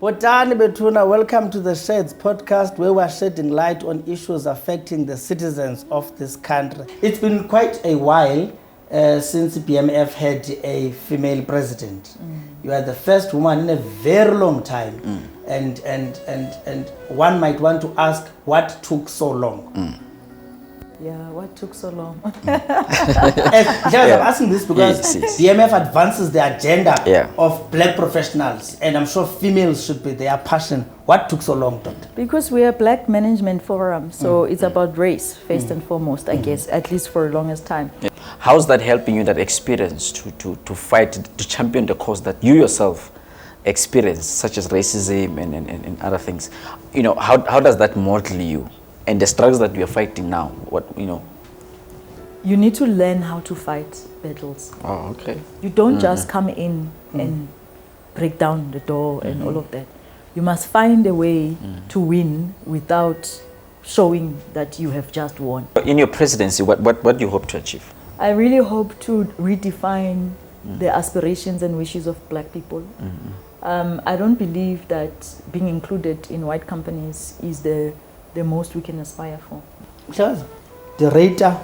Botani Betuna, welcome to the Sheds podcast where we are shedding light on issues affecting the citizens of this country. It's been quite a while since BMF had a female president. You are the first woman in a very long time. And one might want to ask, what took so long? Yeah, what took so long? I'm asking this because BMF advances the agenda of black professionals, and I'm sure females should be their passion. What took so long, Doctor? Because we are Black Management Forum, so it's about race first and foremost, I guess, at least for the longest time. How's that helping you, that experience, to fight, to champion the cause that you yourself experience, such as racism and other things? You know, how does that model you? And the struggles that we are fighting now, You need to learn how to fight battles. Oh, okay. You don't just come in and break down the door and all of that. You must find a way to win without showing that you have just won. In your presidency, what do you hope to achieve? I really hope to redefine the aspirations and wishes of black people. I don't believe that being included in white companies is the most we can aspire for. The Rata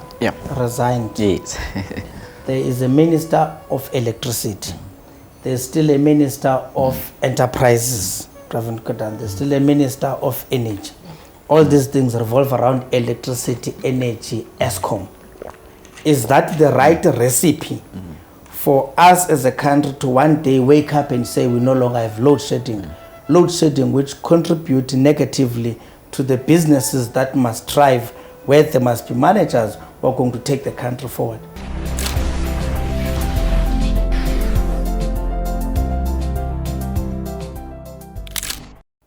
resigned. Yes. There is a minister of electricity. There's still a minister of enterprises. There's still a minister of energy. All these things revolve around electricity, energy, ESCOM. Is that the right recipe for us as a country to one day wake up and say we no longer have load shedding? Load shedding which contribute negatively to the businesses that must thrive, where there must be managers who are going to take the country forward.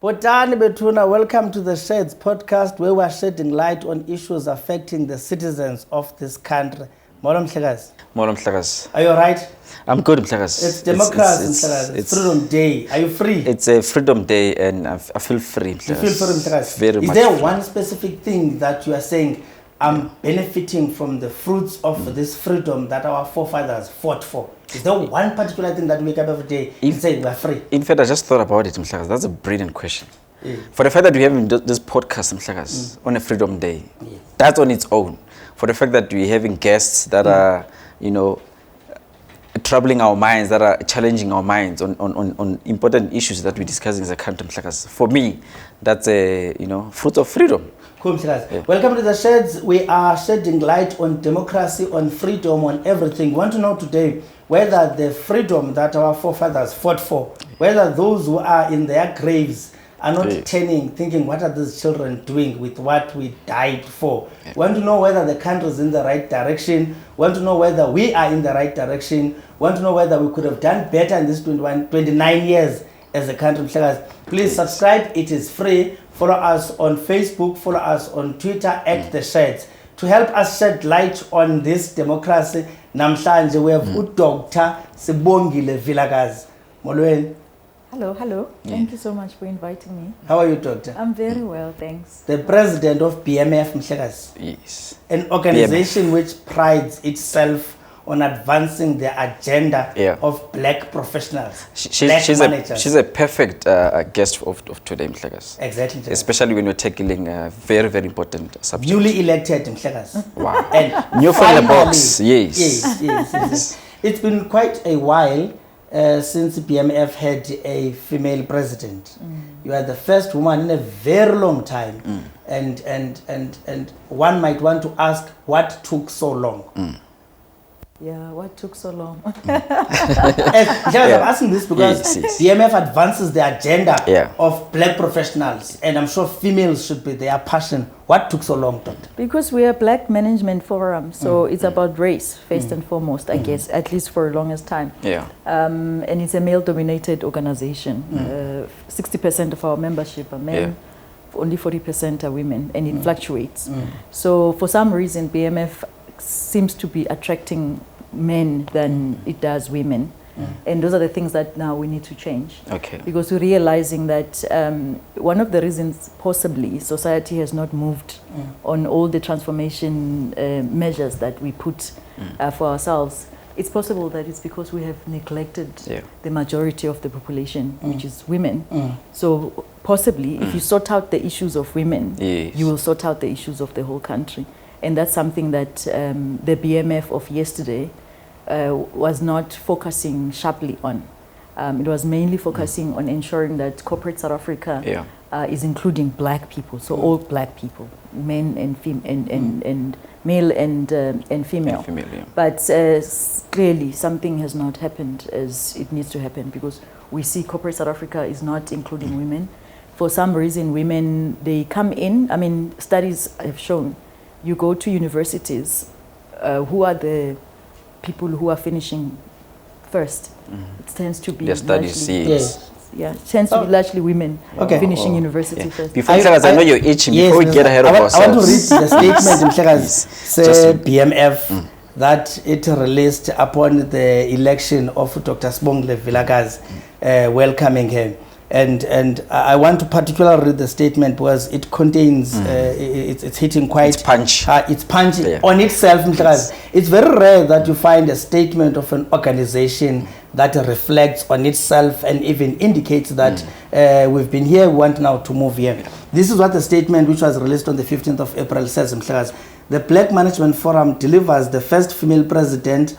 Botani Betuna, welcome to the Sheds podcast where we are shedding light on issues affecting the citizens of this country. Molom VIlakazi. Molom VIlakazi. Are you alright? I'm good, VIlakazi. It's democracy, it's Freedom Day. Are you free? It's a Freedom Day and I feel free. You feel free, VIlakazi? Very much. Is there one specific thing that you are saying, I'm benefiting from the fruits of this freedom that our forefathers fought for? Is there one particular thing that we wake up every day and say we are free? In fact, I just thought about it, VIlakazi. That's a brilliant question. For the fact that we have this podcast, VIlakazi, on a Freedom Day, that's on its own. For the fact that we're having guests that are, troubling our minds, that are challenging our minds on important issues that we're discussing as a country. For me, that's a fruit of freedom. Cool, Welcome to the Sheds. We are shedding light on democracy, on freedom, on everything. We want to know today whether the freedom that our forefathers fought for, whether those who are in their graves are not turning, thinking, what are these children doing with what we died for? We want to know whether the country is in the right direction. We want to know whether we are in the right direction. We want to know whether we could have done better in these 29 years as a country. Please subscribe. It is free. Follow us on Facebook. Follow us on Twitter at The Sheds. To help us shed light on this democracy, namhlanje we have Dr. Sibongile VIlakazi. Molweni. Hello. Thank you so much for inviting me. How are you, Doctor? I'm very well, thanks. The president of BMF, VIlakazi. Yes. An organization which prides itself on advancing the agenda of black professionals, she's a perfect guest of today, VIlakazi. Exactly. Especially when you're tackling a very, very important subject. Newly elected, VIlakazi. Wow. And new from the box. Yes. It's been quite a while since BMF had a female president. You are the first woman in a very long time. And one might want to ask, what took so long? Yeah, what took so long? I'm asking this because BMF advances the agenda of black professionals, and I'm sure females should be their passion. What took so long, Doctor? Because we are Black Management Forum, so it's about race first and foremost, I guess, at least for the longest time. And it's a male-dominated organization. 60% of our membership are men. Only 40% are women, and it fluctuates. So for some reason, BMF seems to be attracting men than it does women. And those are the things that now we need to change. Because we're realizing that one of the reasons possibly society has not moved on all the transformation measures that we put for ourselves it's possible that it's because we have neglected the majority of the population, which is women. So possibly, if you sort out the issues of women, you will sort out the issues of the whole country. And that's something that the BMF of yesterday was not focusing sharply on. It was mainly focusing on ensuring that corporate South Africa is including black people, so all black people, men and male and female. But clearly something has not happened as it needs to happen, because we see corporate South Africa is not including women. For some reason, women, they come in. I mean, studies have shown, you go to universities, who are the people who are finishing first? It tends to be the studies, it tends to be largely women finishing university first. Before I know you're itching, before we get ahead of ourselves. I want to read the statement in BMF that it released upon the election of Dr. Sibongile VIlakazi, welcoming him. And I want to particularly read the statement because it contains, it's hitting quite... It's punch. It's punchy on itself. It's very rare that you find a statement of an organization that reflects on itself and even indicates that we've been here, we want now to move here. This is what the statement, which was released on the 15th of April, says. The Black Management Forum delivers the first female presidency,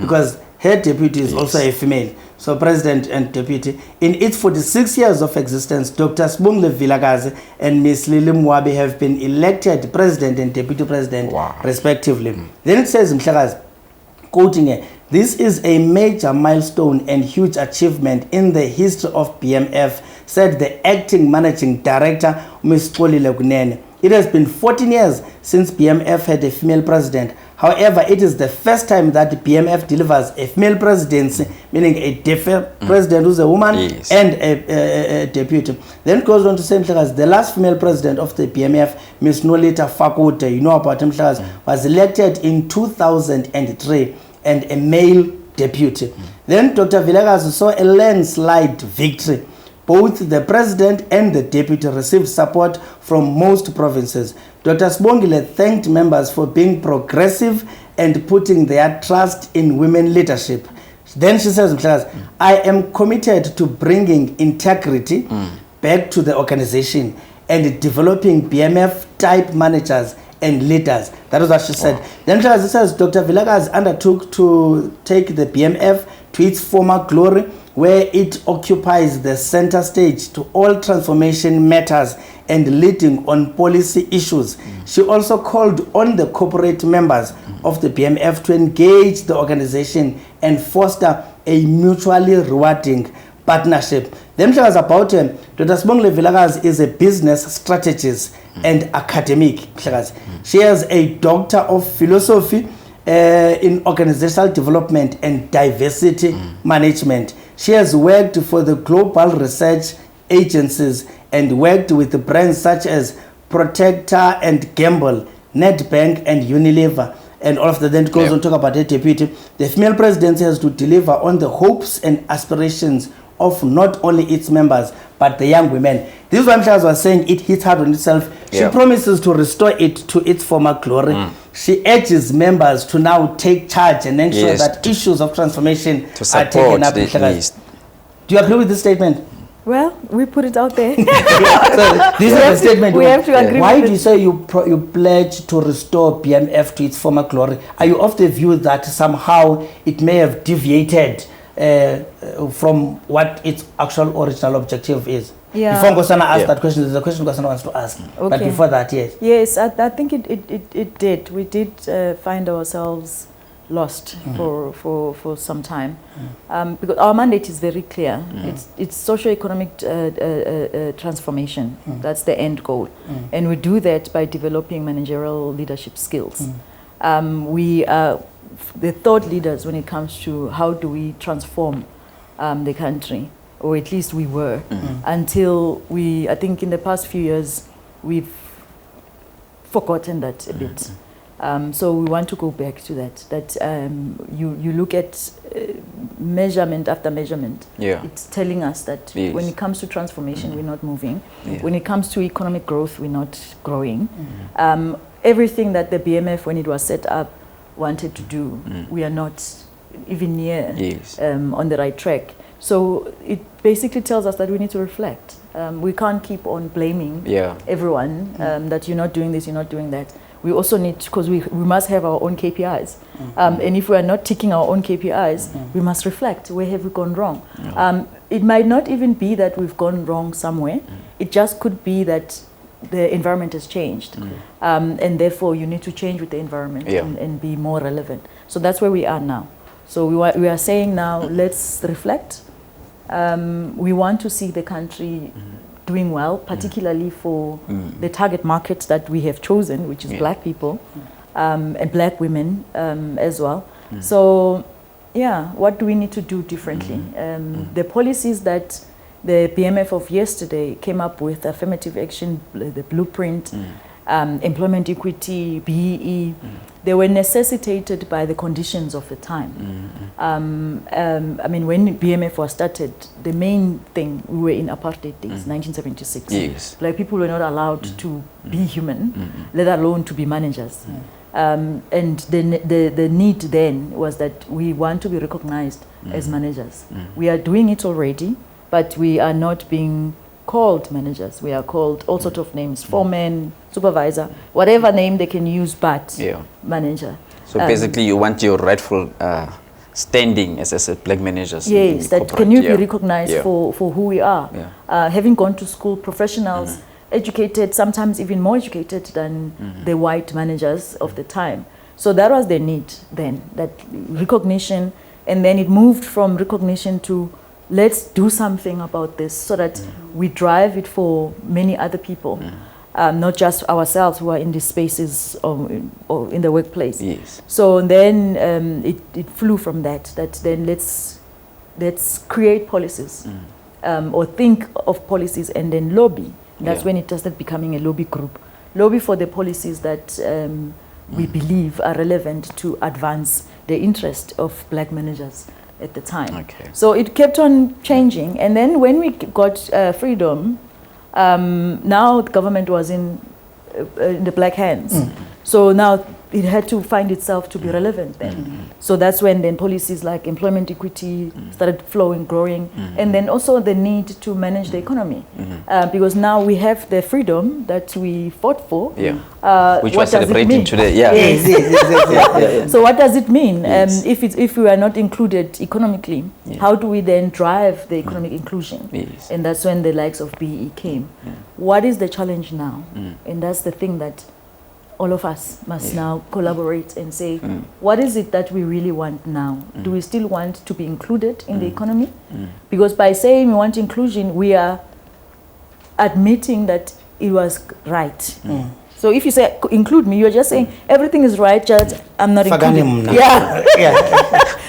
because her deputy is also a female. So president and deputy. In its 46 years of existence, Dr. Sibongile VIlakazi and Ms. Lily Mwabe have been elected president and deputy president, respectively. Then it says, quoting her, "This is a major milestone and huge achievement in the history of BMF," said the acting managing director, Ms. Xolile Kunene. It has been 14 years since BMF had a female president. However, it is the first time that the BMF delivers a female presidency, meaning a president who's a woman and a deputy. Then it goes on to say, the last female president of the BMF, Ms. Nolita Fakute, you know about him, was elected in 2003 and a male deputy. Then Dr. VIlakazi saw a landslide victory. Both the president and the deputy received support from most provinces. Dr. Sibongile thanked members for being progressive and putting their trust in women leadership. Then she says, "I am committed to bringing integrity back to the organization and developing BMF-type managers and leaders." That was what she said. Then she says, Dr. VIlakazi undertook to take the BMF to its former glory, where it occupies the center stage to all transformation matters and leading on policy issues. She also called on the corporate members of the BMF to engage the organization and foster a mutually rewarding partnership. Then she was about Dr. Sibongile VIlakazi is a business strategist and academic. She has a doctor of philosophy in organizational development and diversity management. She has worked for the global research agencies and worked with brands such as Procter and Gamble, Nedbank and Unilever, and all of that. Then it goes on to talk about the deputy. The female presidency has to deliver on the hopes and aspirations of not only its members, but the young women. This is what Mhlaz was saying, it hits hard on itself. She promises to restore it to its former glory. She urges members to now take charge and ensure that issues of transformation are taken up. Do you agree with this statement? Well, we put it out there. So this is the statement. We have to agree. Why do you say you pledge to restore BMF to its former glory? Are you of the view that somehow it may have deviated from what its actual original objective is? Before Nkosana asks that question, there's a question Nkosana wants to ask. But before that, yes. Yes, I think it did. We did find ourselves lost for some time, because our mandate is very clear. It's socio-economic transformation. That's the end goal, and we do that by developing managerial leadership skills. We are the thought leaders when it comes to how do we transform the country, or at least we were, until I think in the past few years we've forgotten that a bit. So we want to go back to that. You look at measurement after measurement. It's telling us that when it comes to transformation, we're not moving. When it comes to economic growth, we're not growing. Everything that the BMF, when it was set up, wanted to do, we are not even near Yes. on the right track. So it basically tells us that we need to reflect. We can't keep on blaming everyone that you're not doing this, you're not doing that. We also need, because we must have our own KPIs. And if we are not ticking our own KPIs, we must reflect, where have we gone wrong? It might not even be that we've gone wrong somewhere. It just could be that the environment has changed. And therefore you need to change with the environment and be more relevant. So that's where we are now. So we are saying now, let's reflect. We want to see the country doing well, particularly for the target market that we have chosen, which is black people and black women as well. So, yeah, what do we need to do differently? The policies that the BMF of yesterday came up with, affirmative action, the blueprint, employment equity, BEE, they were necessitated by the conditions of the time. I mean, when BMF was started, the main thing, we were in apartheid days, 1976. Yes. Like, people were not allowed to be human, let alone to be managers. And the need then was that we want to be recognized as managers. We are doing it already, but we are not being called managers. We are called all sorts of names, foreman, supervisor, whatever name they can use, but manager. So basically you want your rightful standing as a black managers. Yes, that can you be recognized for who we are. Having gone to school, professionals, educated, sometimes even more educated than the white managers of the time. So that was the need then, that recognition, and then it moved from recognition to let's do something about this so that we drive it for many other people, not just ourselves who are in these spaces or in the workplace. Yes. So then it flew from that then let's create policies or think of policies and then lobby. That's when it started becoming a lobby group. Lobby for the policies that we believe are relevant to advance the interest of black managers at the time. Okay. So it kept on changing, and then when we got freedom, now the government was in the black hands. So now it had to find itself to be relevant then. So that's when then policies like employment equity started flowing, growing, and then also the need to manage the economy. Because now we have the freedom that we fought for. Which we're celebrating today. So what does it mean? If we are not included economically, how do we then drive the economic inclusion? And that's when the likes of BE came. What is the challenge now? And that's the thing that all of us must now collaborate and say, what is it that we really want now? Do we still want to be included in the economy? Because by saying we want inclusion, we are admitting that it was right. So if you say include me, you're just saying everything is right, just I'm not included.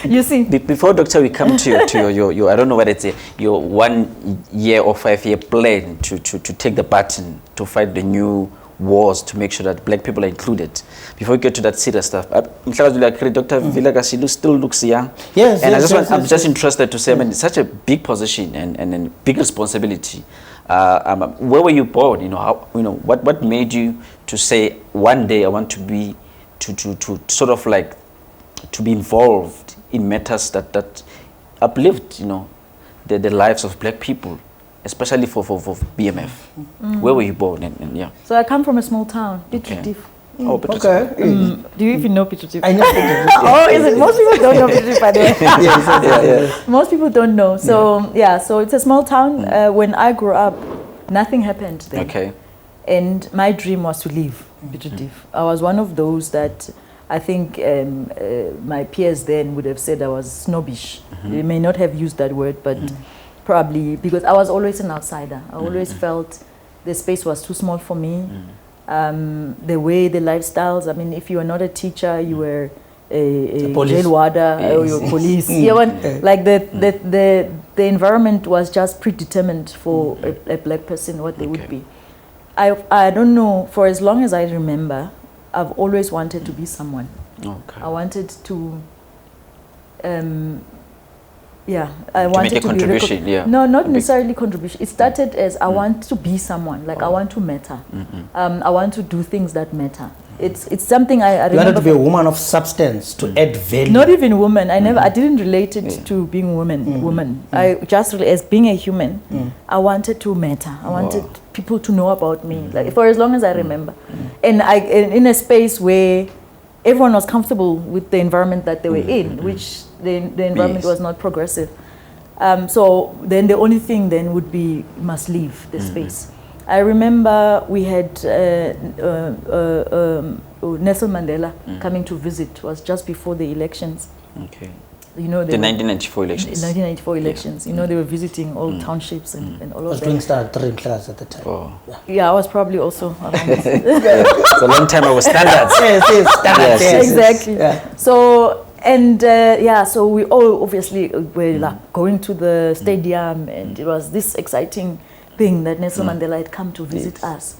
You see. Before, Doctor, we come to your I don't know what it's your 1 year or 5 year plan to take the baton to fight the new wars to make sure that black people are included. Before we get to that serious stuff, Dr. VIlakazi still looks young. Yes, and I'm just interested to say, I mean, it's such a big position and big responsibility. Where were you born? You know, how, what made you to say one day I want to be to sort of like to be involved in matters that uplift, the lives of black people, especially for BMF. Where were you born? And So I come from a small town, Piet. Oh, Piet. Okay. Do you even know Piet? I know Piet. Oh, is it? Most people don't know Piet, by the way. Most people don't know. So so it's a small town. When I grew up, nothing happened there. Okay. And my dream was to leave Piet. I was one of those that I think my peers then would have said I was snobbish. They may not have used that word, but probably because I was always an outsider. I always felt the space was too small for me. The way, the lifestyles, I mean, if you were not a teacher, you were a jail warder or you were police. Like the environment was just predetermined for a black person, what they would be. I don't know, for as long as I remember, I've always wanted to be someone. I wanted to I wanted make a contribution. No, not necessarily contribution. It started as I want to be someone, like I want to matter. I want to do things that matter. It's something I remember. You wanted to be a woman of substance, to add value. Not even woman. I didn't relate it to being woman. I just really, as being a human, I wanted to matter. I wanted people to know about me, like for as long as I remember. And in a space where everyone was comfortable with the environment that they were in, which the environment was not progressive. So then the only thing then would be you must leave the space. I remember we had Nelson Mandela coming to visit. It was just before the elections. Okay. You know, the 1994 elections. 1994 elections. You know, they were visiting all townships and all of that. I was doing Standard 3 in class at the time. Oh. Yeah, I was probably also around. It's a long time I was standards. Yes, standards. Yes. Exactly. Yeah. So, and so we all obviously were like going to the stadium, and it was this exciting thing that Nelson Mandela had come to visit us.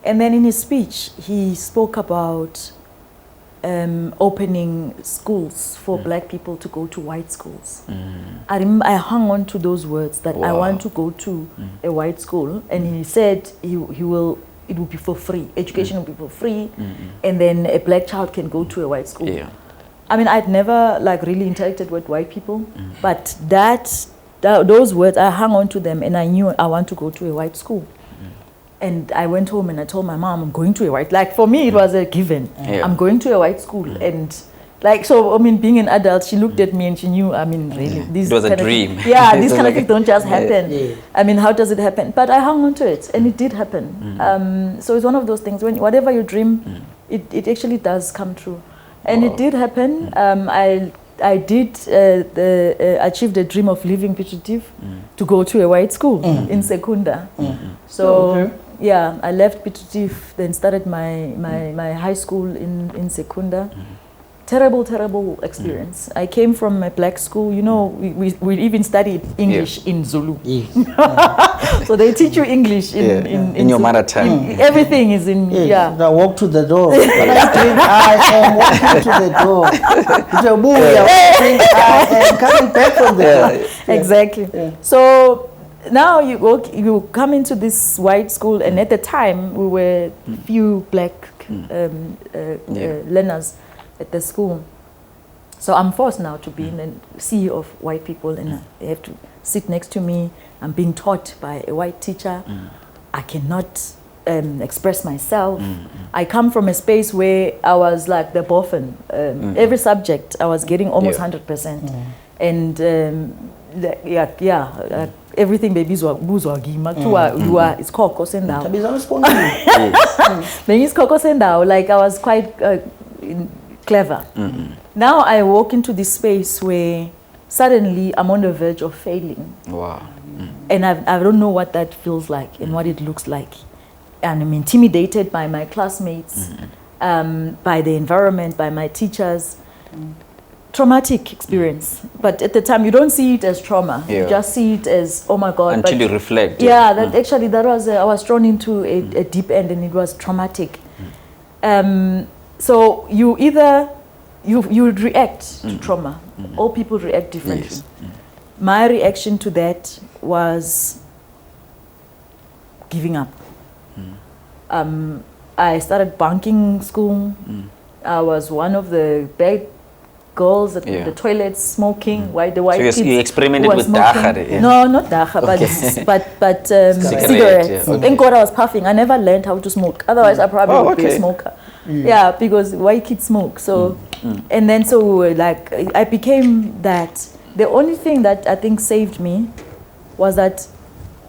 And then in his speech, he spoke about opening schools for black people to go to white schools. I remember I hung on to those words that I want to go to a white school, and he said it will be for free. Education will be for free, and then a black child can go to a white school. Yeah. I mean, I'd never like really interacted with white people, but those words, I hung on to them, and I knew I want to go to a white school. And I went home and I told my mom, I'm going to a white, like for me it was a given. I'm going to a white school. And like, so I mean, being an adult, she looked at me and she knew, I mean, really, it was a dream. These kind of things don't just happen. I mean, how does it happen? But I hung on to it, and it did happen. So it's one of those things, when whatever you dream, it actually does come true. And it did happen. I did achieve the dream of leaving Piet Retief to go to a white school in Secunda. So yeah, I left Piet Retief, then started my high school in Secunda. Terrible experience. I came from a black school. You know, we even studied English in Zulu. So they teach you English in your mother tongue. Everything is in I walk to the door. I am walking to the door. I am coming back from the door. Exactly. So now you come into this white school, and at the time we were few black learners at the school. So I'm forced now to be in a sea of white people, and they have to sit next to me. I'm being taught by a white teacher. I cannot express myself. I come from a space where I was like the boffin. Every subject I was getting almost 100%. And everything babies were it's called Kosendao. It's called Kosendao. Like I was quite clever. Now I walk into this space where suddenly I'm on the verge of failing. Wow. And I don't know what that feels like and what it looks like. And I'm intimidated by my classmates, by the environment, by my teachers. Traumatic experience. But at the time, you don't see it as trauma. You just see it as, oh my God. Until you reflect. Yeah, that actually, that was, I was thrown into a deep end, and it was traumatic. So you either, you react to trauma. All people react differently. Yes. My reaction to that was giving up. I started bunking school. I was one of the bad girls at the toilets smoking. The white kids. So you experimented with dacha? No, not dacha, but cigarettes. Thank God I was puffing. I never learned how to smoke. Otherwise, I probably would be a smoker. Yeah, because white kids smoke. So, and then like I became that. The only thing that I think saved me was that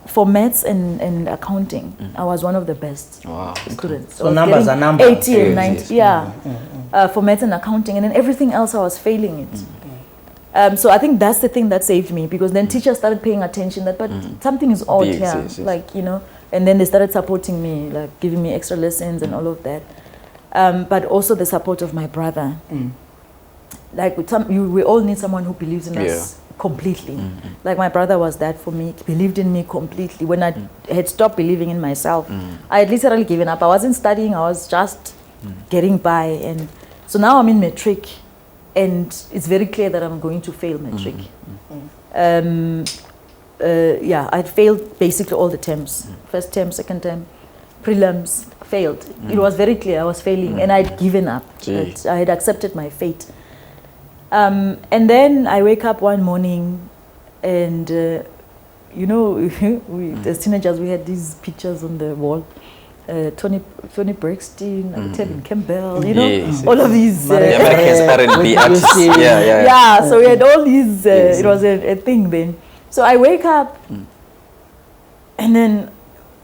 for maths and accounting, I was one of the best students. So numbers are numbers. 80 and 90, for maths and accounting, and then everything else I was failing it. So I think that's the thing that saved me, because then teachers started paying attention that, but something is odd here, like, you know, and then they started supporting me, like giving me extra lessons and all of that. But also the support of my brother. Like we all need someone who believes in us completely. Like my brother was that for me, believed in me completely. When I had stopped believing in myself, I had literally given up. I wasn't studying, I was just getting by. And so now I'm in matric, and it's very clear that I'm going to fail matric. I failed basically all the terms. First term, second term, prelims, failed. It was very clear I was failing, and I'd given up. Gee. I had accepted my fate. And then I wake up one morning, and you know, as teenagers, we had these pictures on the wall. Tony Braxton, Tevin Campbell, you know, Yes. all of these. The Americans R&B artists. Yeah, so we had all these, it was a thing then. So I wake up, and then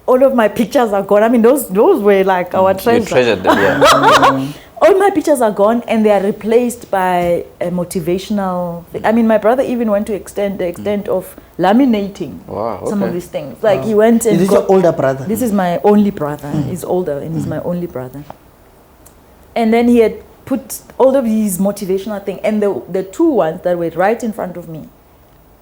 all of my pictures are gone. I mean, those were like our treasure. You treasured them, yeah. All my pictures are gone, and they are replaced by a motivational. I mean, my brother even went to the extent of laminating some of these things. Like he went and Is this your older brother? This is my only brother. He's older, and he's my only brother. And then he had put all of these motivational things, and the two ones that were right in front of me,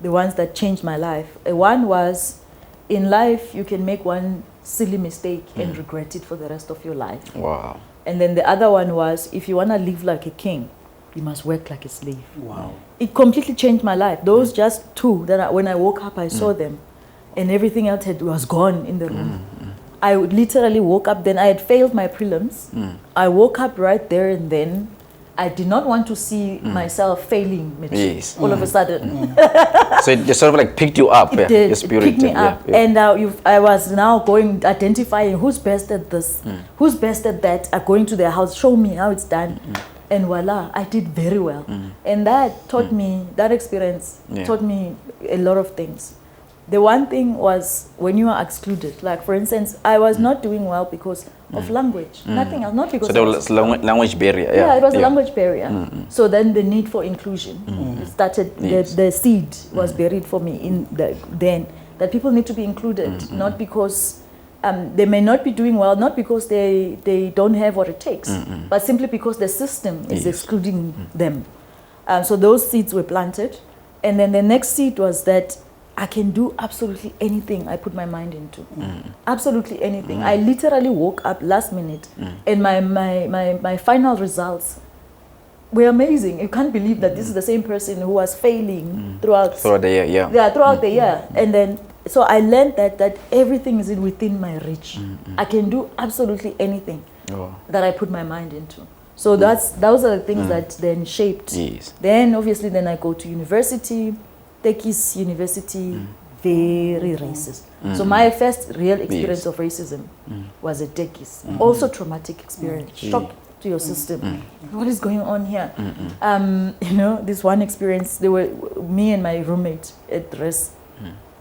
the ones that changed my life. One was, in life you can make one silly mistake and regret it for the rest of your life. Wow. And then the other one was, if you want to live like a king, you must work like a slave. Wow. It completely changed my life. Those just two, that when I woke up, I saw them, and everything else was gone in the room. I literally woke up, then I had failed my prelims. I woke up right there and then. I did not want to see myself failing Yes. all of a sudden. So it just sort of like picked you up, It your spirit. picked me up, and I was now identifying who's best at this, who's best at that. Going to their house, show me how it's done, and voila, I did very well. And that taught me, that experience taught me a lot of things. The one thing was when you are excluded, like for instance, I was not doing well because of language, nothing else, not because so there was language barrier. Yeah, it was a language barrier. So then the need for inclusion it started. Yes. The seed was buried for me then that people need to be included, not because they may not be doing well, not because they don't have what it takes, but simply because the system is excluding them. So those seeds were planted, and then the next seed was that I can do absolutely anything I put my mind into. Absolutely anything. I literally woke up last minute, and my final results were amazing. You can't believe that this is the same person who was failing throughout the year. Yeah, throughout the year. And then, so I learned that everything is within my reach. I can do absolutely anything that I put my mind into. So those are the things that then shaped. Yes. Then obviously, then I go to university. Tekis University, very racist. So my first real experience of racism was at Tekis. Also traumatic experience, shock to your system. What is going on here? You know, this one experience, there were me and my roommate at rest.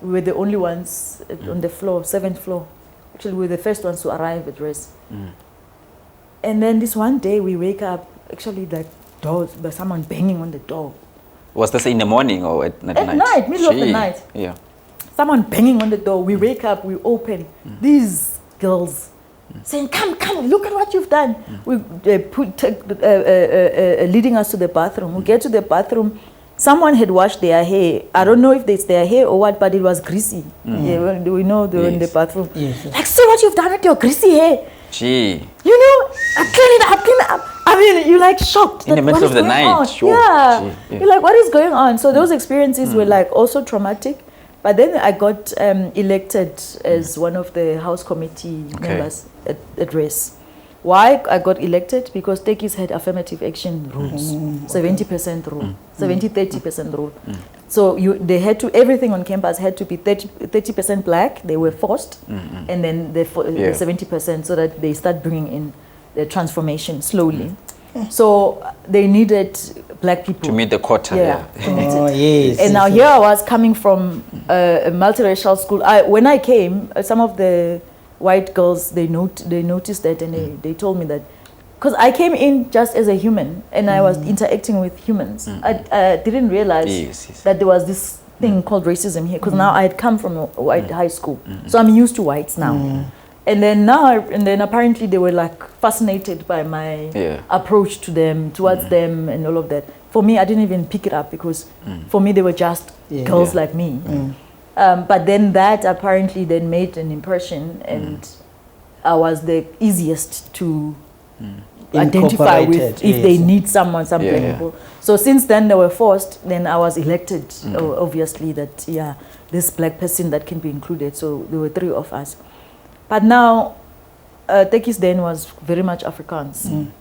We were the only ones on the floor, 7th floor. Actually, we were the first ones to arrive at rest. And then this one day we wake up, actually like doors, by someone banging on the door. Was this in the morning or at night? At night, middle of the night. Yeah. Someone banging on the door. We wake up, we open. These girls saying, come, look at what you've done. We leading us to the bathroom. We get to the bathroom. Someone had washed their hair. I don't know if it's their hair or what, but it was greasy. Yeah, we know they were in the bathroom. Yes. Like, see what you've done with your greasy hair. Gee. You know, I clean it up. I mean, you're like shocked. In the middle of the night. Sure. Yeah. You're like, what is going on? So those experiences were like also traumatic. But then I got elected as one of the House Committee members at race. Why I got elected? Because Tekis had affirmative action rules, 70% rule, 30% rule. So they had to, everything on campus had to be 30% black. They were forced, and then the 70% so that they start bringing in the transformation slowly. So they needed black people to meet the quota. Yes. And now here I was coming from a multiracial school. When I came, some of the white girls, they noticed that, and they told me that, because I came in just as a human and I was interacting with humans. I didn't realize that there was this thing called racism here, because now I had come from a white high school, so I'm used to whites now. And then apparently they were like fascinated by my approach to them, towards them, and all of that. For me, I didn't even pick it up, because for me they were just girls like me. But then that apparently then made an impression, and I was the easiest to identify with if they need some people. So since then they were forced, then I was elected, obviously, that this black person that can be included. So there were 3 of us. But now Tekis then was very much Afrikaans.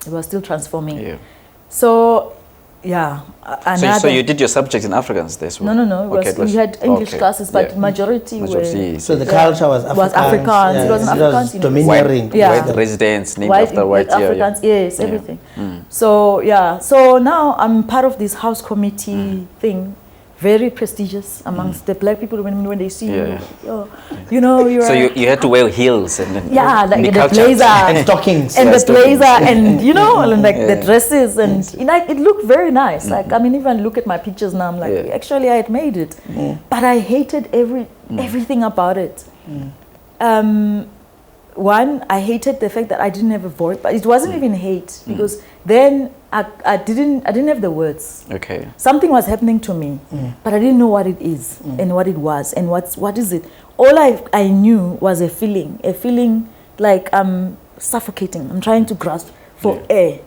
It was still transforming. Yeah. So, yeah. So you did your subject in Afrikaans this way? No. We had English classes, but majority were... So the culture was Afrikaans. It was an Afrikaans. Domineering. White residents named after white. Afrikaans, yes, everything. So, yeah. So now I'm part of this house committee thing. Very prestigious amongst the black people when they see you. You know, you're... So you had to wear heels and then... Yeah, like the blazer. And stockings. And the blazer and, you know, and like the dresses. And like, it looked very nice. Like, I mean, even look at my pictures now, I'm like, actually, I had made it. But I hated everything about it. One, I hated the fact that I didn't have a voice, but it wasn't even hate, because then I didn't have the words. Okay. Something was happening to me, but I didn't know what it is and what it was and what is it. All I knew was a feeling like I'm suffocating. I'm trying to grasp for air.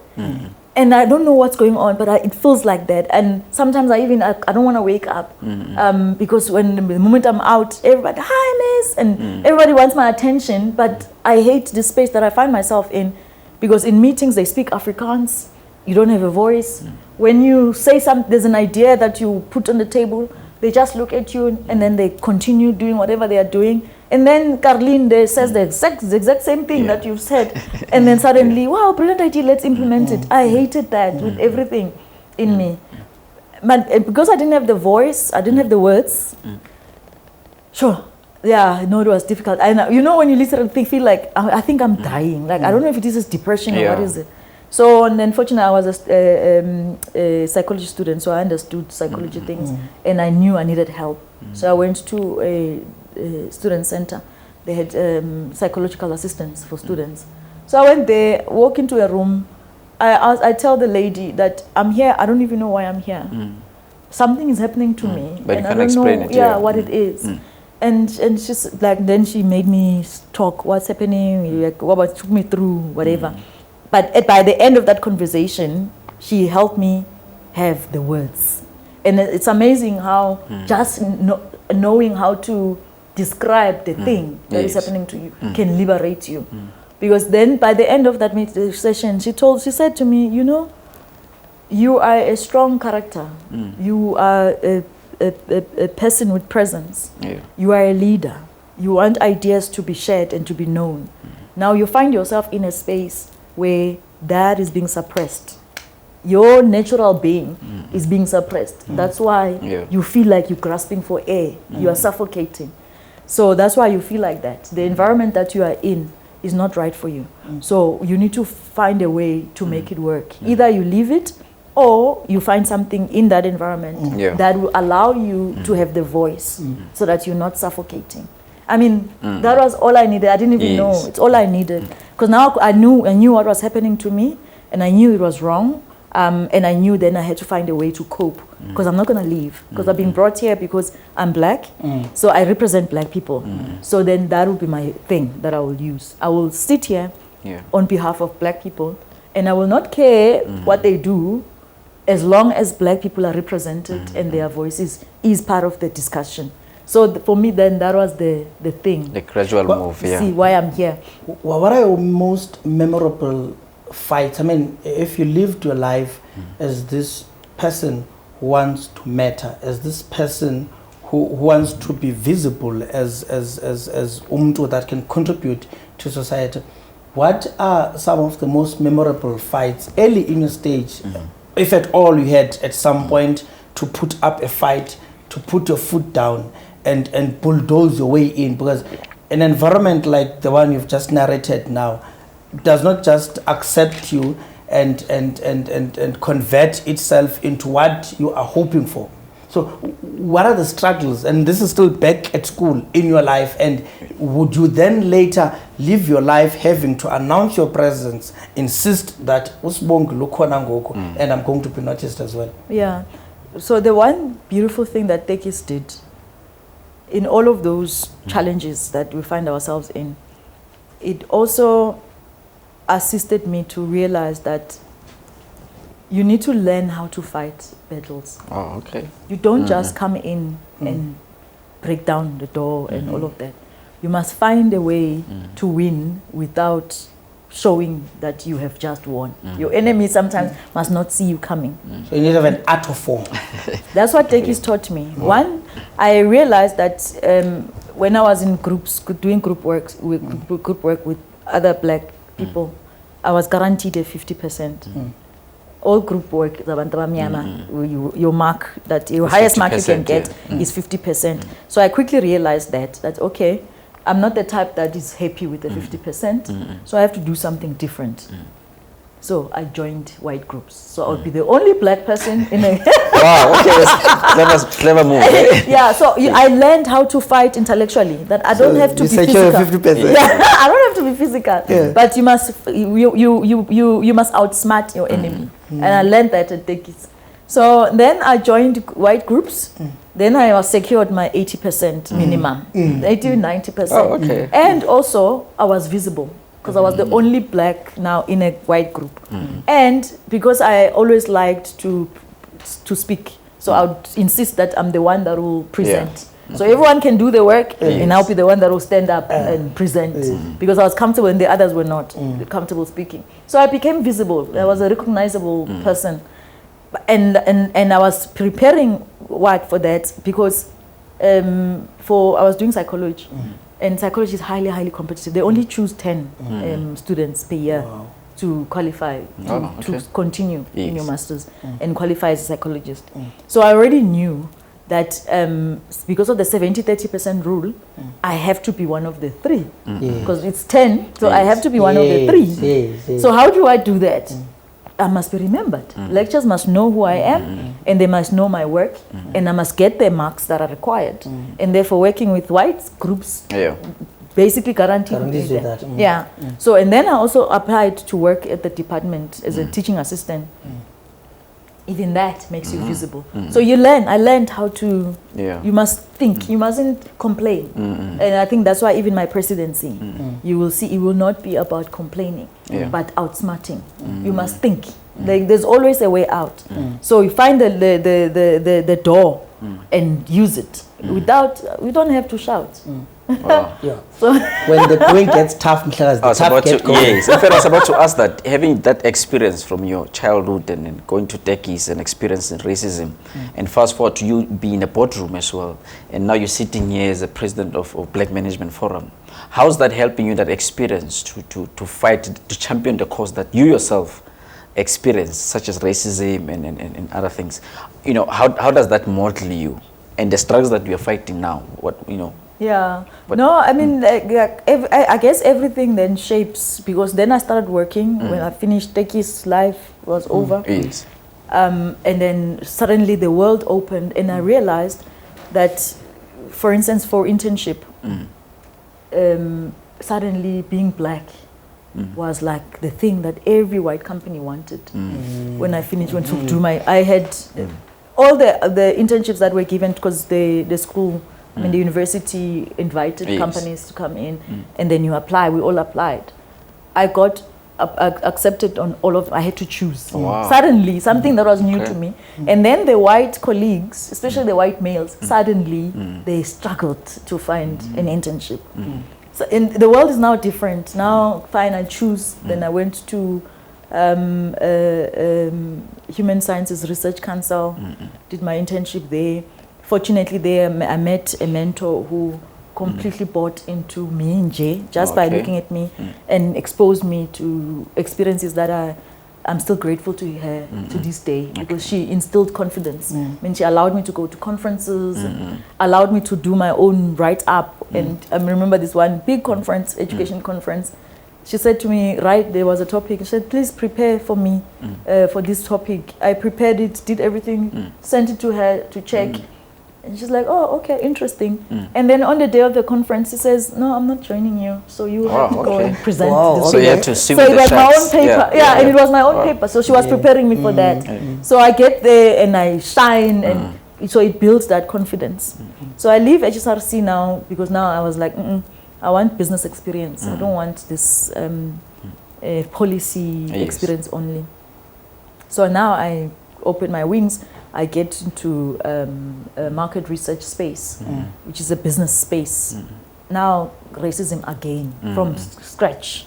And I don't know what's going on, but it feels like that. And sometimes I don't want to wake up because the moment I'm out, everybody, hi, miss, and everybody wants my attention. But I hate the space that I find myself in, because in meetings they speak Afrikaans. You don't have a voice. When you say something, there's an idea that you put on the table, they just look at you and then they continue doing whatever they are doing. And then Caroline says the exact same thing that you've said. And then suddenly, wow, brilliant idea, let's implement it. I hated that with everything in me. But because I didn't have the voice, I didn't have the words. Sure. Yeah, no, it was difficult. And you know, when you listen to feel like, I think I'm dying. Like, I don't know if this is depression or what is it. So, and unfortunately, I was a psychology student, so I understood psychology things, and I knew I needed help. So I went to a student center. They had psychological assistance for students. So I went there, walk into a room. I tell the lady that I'm here. I don't even know why I'm here. Something is happening to me, but and you I can don't explain know it, what it is. And she's like, then she made me talk. What's happening? Like, what took me through whatever. But by the end of that conversation, she helped me have the words. And it's amazing how just knowing how to describe the thing that is happening to you can liberate you. Because then by the end of that session, she said to me, you know, you are a strong character. You are a person with presence. You are a leader. You want ideas to be shared and to be known. Now you find yourself in a space where that is being suppressed. Your natural being is being suppressed. That's why you feel like you're grasping for air. You are suffocating. So that's why you feel like that. The environment that you are in is not right for you. So you need to find a way to make it work. Either you leave it, or you find something in that environment that will allow you to have the voice so that you're not suffocating. I mean, that was all I needed. I didn't even know. It's all I needed. Because now I knew what was happening to me, and I knew it was wrong. And I knew then I had to find a way to cope, because I'm not going to leave. Because I've been brought here because I'm black, so I represent black people. So then that will be my thing that I will use. I will sit here on behalf of black people, and I will not care what they do, as long as black people are represented and their voices is part of the discussion. So for me, then that was the thing. The gradual move, See why I'm here. What are your most memorable fights? I mean, if you lived your life as this person who wants to matter, as this person who wants to be visible, as umtu that can contribute to society, what are some of the most memorable fights early in your stage, if at all you had at some point to put up a fight, to put your foot down and bulldoze your way in? Because an environment like the one you've just narrated now does not just accept you and convert itself into what you are hoping for. So what are the struggles? And this is still back at school in your life, and would you then later live your life having to announce your presence, insist that Sibongile VIlakazi and I'm going to be noticed as well? Yeah. So the one beautiful thing that Tekis did in all of those challenges that we find ourselves in, it also assisted me to realize that you need to learn how to fight battles. Oh, okay. You don't just come in and break down the door and all of that. you must find a way to win without showing that you have just won. Your enemy sometimes must not see you coming. So you need to have an art of form. That's what techies taught me. One, I realized that when I was in groups, doing group work with other black people, I was guaranteed a 50%. All group work, your mark, that your highest mark you can get is 50%. So I quickly realized that okay, I'm not the type that is happy with the 50%, so I have to do something different. So I joined white groups. So I would be the only black person in a... Wow, okay, that's clever move. Yeah, so I learned how to fight intellectually, that I don't have to be physical. 50%. Yeah, I don't have to be physical, but you must outsmart your enemy. And I learned that at Tekis. So then I joined white groups. Then I was secured my 80% minimum, 80-90%. Oh, okay. And also I was visible because I was the only black now in a white group. And because I always liked to speak, so I would insist that I'm the one that will present. So everyone can do the work, and I'll be the one that will stand up and present, because I was comfortable and the others were not comfortable speaking. So I became visible. I was a recognizable person. And I was preparing for that because I was doing psychology, and psychology is highly competitive. They only choose 10 students per year to qualify to continue in your masters and qualify as a psychologist. So I already knew that because of the 70-30% rule, I have to be one of the 3 because it's 10, so I have to be one of the 3. So how do I do that? I must be remembered. Lecturers must know who I am, and they must know my work, and I must get the marks that are required. And therefore, working with white groups basically guarantees that. So, and then I also applied to work at the department as a teaching assistant. Even that makes you visible. So you learn. I learned how to. You must think. You mustn't complain. And I think that's why even my presidency, you will see, it will not be about complaining, but outsmarting. You must think. Like there's always a way out. So you find the door and use it. Without, we don't have to shout. So when the going gets tough, the tough get going. Yes, in fact, I was about to ask that, having that experience from your childhood and going to techies and experiencing racism, and fast forward to you being in a boardroom as well, and now you're sitting here as the president of Black Management Forum. How's that helping you, that experience, to fight, to champion the cause that you yourself experienced, such as racism and other things? You know, how does that model you and the struggles that we are fighting now? What, you know? Yeah, no, I mean, I guess everything then shapes, because then I started working. When I finished, techies life was over. Yes. And then suddenly the world opened, and I realized that, for instance, for internship, suddenly being black was like the thing that every white company wanted. When I finished, went to do I had all the internships that were given, because the school, I mean, the university invited companies to come in, and then you apply. We all applied. I got accepted on all of. I had to choose. Wow. Suddenly, something that was new to me. And then the white colleagues, especially the white males, suddenly they struggled to find an internship. So the world is now different. Now, fine, I choose. Then I went to Human Sciences Research Council, did my internship there. Fortunately, there I met a mentor who completely bought into me and Jay just by looking at me and exposed me to experiences that I'm still grateful to her to this day, because she instilled confidence. I mean, she allowed me to go to conferences, and allowed me to do my own write-up. And I remember this one big conference, education conference. She said to me, there was a topic. She said, please prepare for me for this topic. I prepared it, did everything, sent it to her to check. And she's like, oh, okay, interesting. And then on the day of the conference, she says, no, I'm not joining you. So you have to go and present this. So you had to see So it was my own paper. And it was my own paper. So she was preparing me for that. So I get there and I shine. And so it builds that confidence. So I leave HSRC now, because now I was like, I want business experience. I don't want this policy experience only. So now I open my wings. I get into a market research space, which is a business space. now racism again from scratch.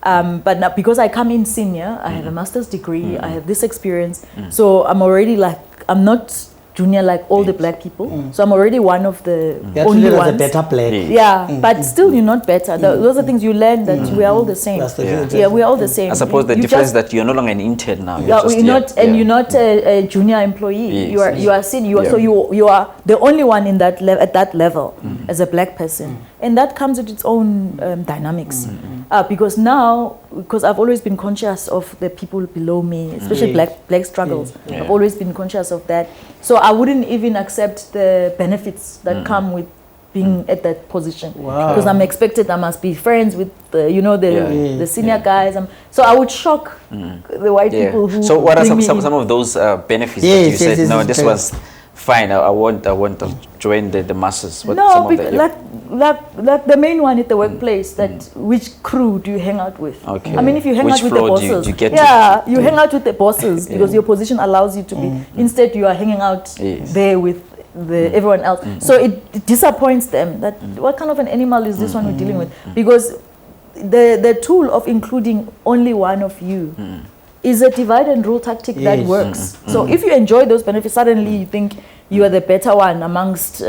But now, because I come in senior, I have a master's degree, I have this experience, so I'm already like, I'm not junior like all the black people, so I'm already one of the only ones. A better player. Yeah, but still you're not better. Those are things you learn, that we are all the same. Yeah, we are all the same. I suppose the difference is that you're no longer an intern now. You're not a junior employee. Yes, you are senior. So you are the only one in that at that level as a black person, and that comes with its own dynamics. Because I've always been conscious of the people below me, especially black struggles. I've always been conscious of that. So I wouldn't even accept the benefits that come with being at that position. Because I'm expected, I must be friends with the senior guys. So I would shock the white people who. So what are some of those benefits that you said? No, this was fine. I want to join the masses. Like the main one at the workplace. That which crew do you hang out with? Okay. I mean, if you hang out with the bosses, you hang out with the bosses because your position allows you to be. Instead, you are hanging out there with everyone else. So it disappoints them that what kind of an animal is this one we're dealing with? Because the tool of including only one of you is a divide and rule tactic that works. So if you enjoy those benefits, suddenly you think you are the better one amongst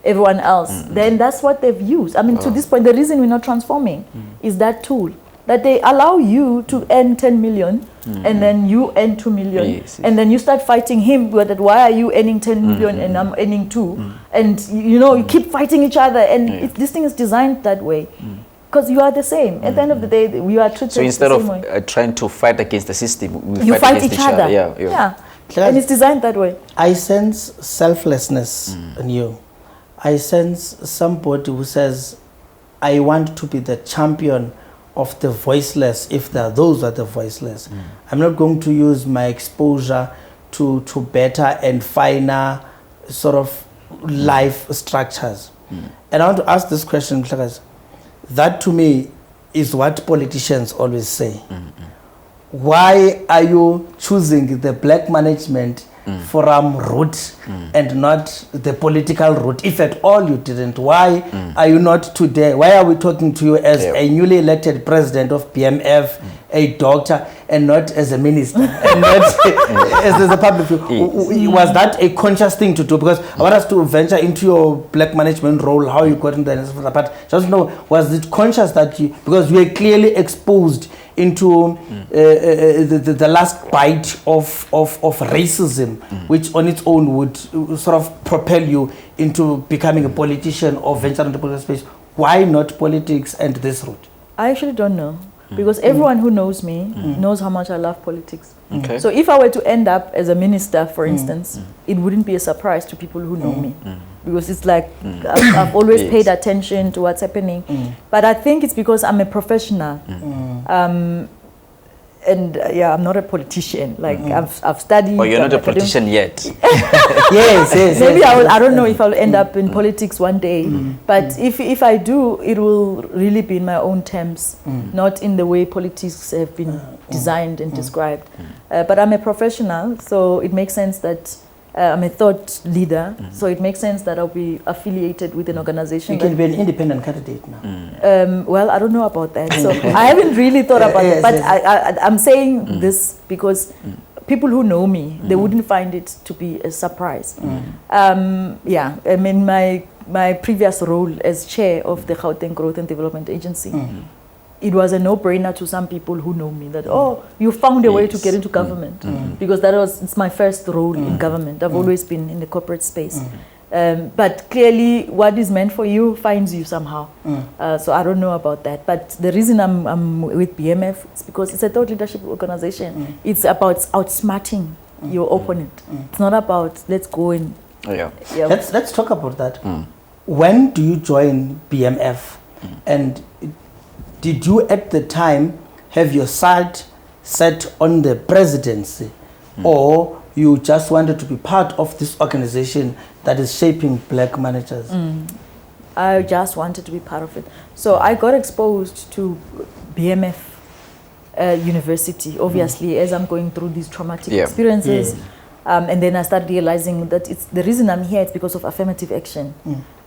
everyone else, then that's what they've used. I mean, to this point, the reason we're not transforming is that tool, that they allow you to earn 10 million and then you earn 2 million and then you start fighting him that why are you earning 10 million and I'm earning 2, and you keep fighting each other, and this thing is designed that way. Because you are the same. At the end of the day, we are treated so instead the same of trying to fight against the system, you fight each other. Yeah. And it's designed that way. I sense selflessness in you. I sense somebody who says, I want to be the champion of the voiceless, if there are those that are voiceless. I'm not going to use my exposure to better and finer sort of life structures. And I want to ask this question, because that to me is what politicians always say. Why are you choosing the black management forum route and not the political route? If at all you didn't, why are you not today? Why are we talking to you as a newly elected president of BMF, a doctor, and not as a minister, and not as a public figure? Was that a conscious thing to do? Because I want us to venture into your black management role, how you got into that, but just know, was it conscious that you, because you were clearly exposed into the last bite of racism, which on its own would sort of propel you into becoming a politician or venture into political space? Why not politics and this route? I actually don't know. Because everyone who knows me knows how much I love politics. Okay. So if I were to end up as a minister, for instance, it wouldn't be a surprise to people who know me. Because it's like I've always paid attention to what's happening. But I think it's because I'm a professional. I'm not a politician. Like I've studied. Oh, you're not a politician yet. yes. Maybe I don't know if I'll end up in politics one day. But if I do, it will really be in my own terms, not in the way politics have been designed and described. But I'm a professional, so it makes sense that I'm a thought leader, so it makes sense that I'll be affiliated with an organization. You can be an independent candidate now. Well, I don't know about that. So I haven't really thought about it. But I'm saying this because people who know me, they wouldn't find it to be a surprise. I mean, my previous role as chair of the Gauteng Growth and Development Agency, it was a no-brainer to some people who know me that, you found a way to get into government. Because it's my first role in government. I've always been in the corporate space. But clearly what is meant for you finds you somehow. So I don't know about that. But the reason I'm with BMF is because it's a thought leadership organization. It's about outsmarting your opponent. It's not about let's go and... Let's talk about that. When do you join BMF? And did you at the time have your sight set on the presidency, or you just wanted to be part of this organization that is shaping black managers? I just wanted to be part of it. So I got exposed to BMF University, obviously, as I'm going through these traumatic experiences. And then I started realizing that it's the reason I'm here is because of affirmative action.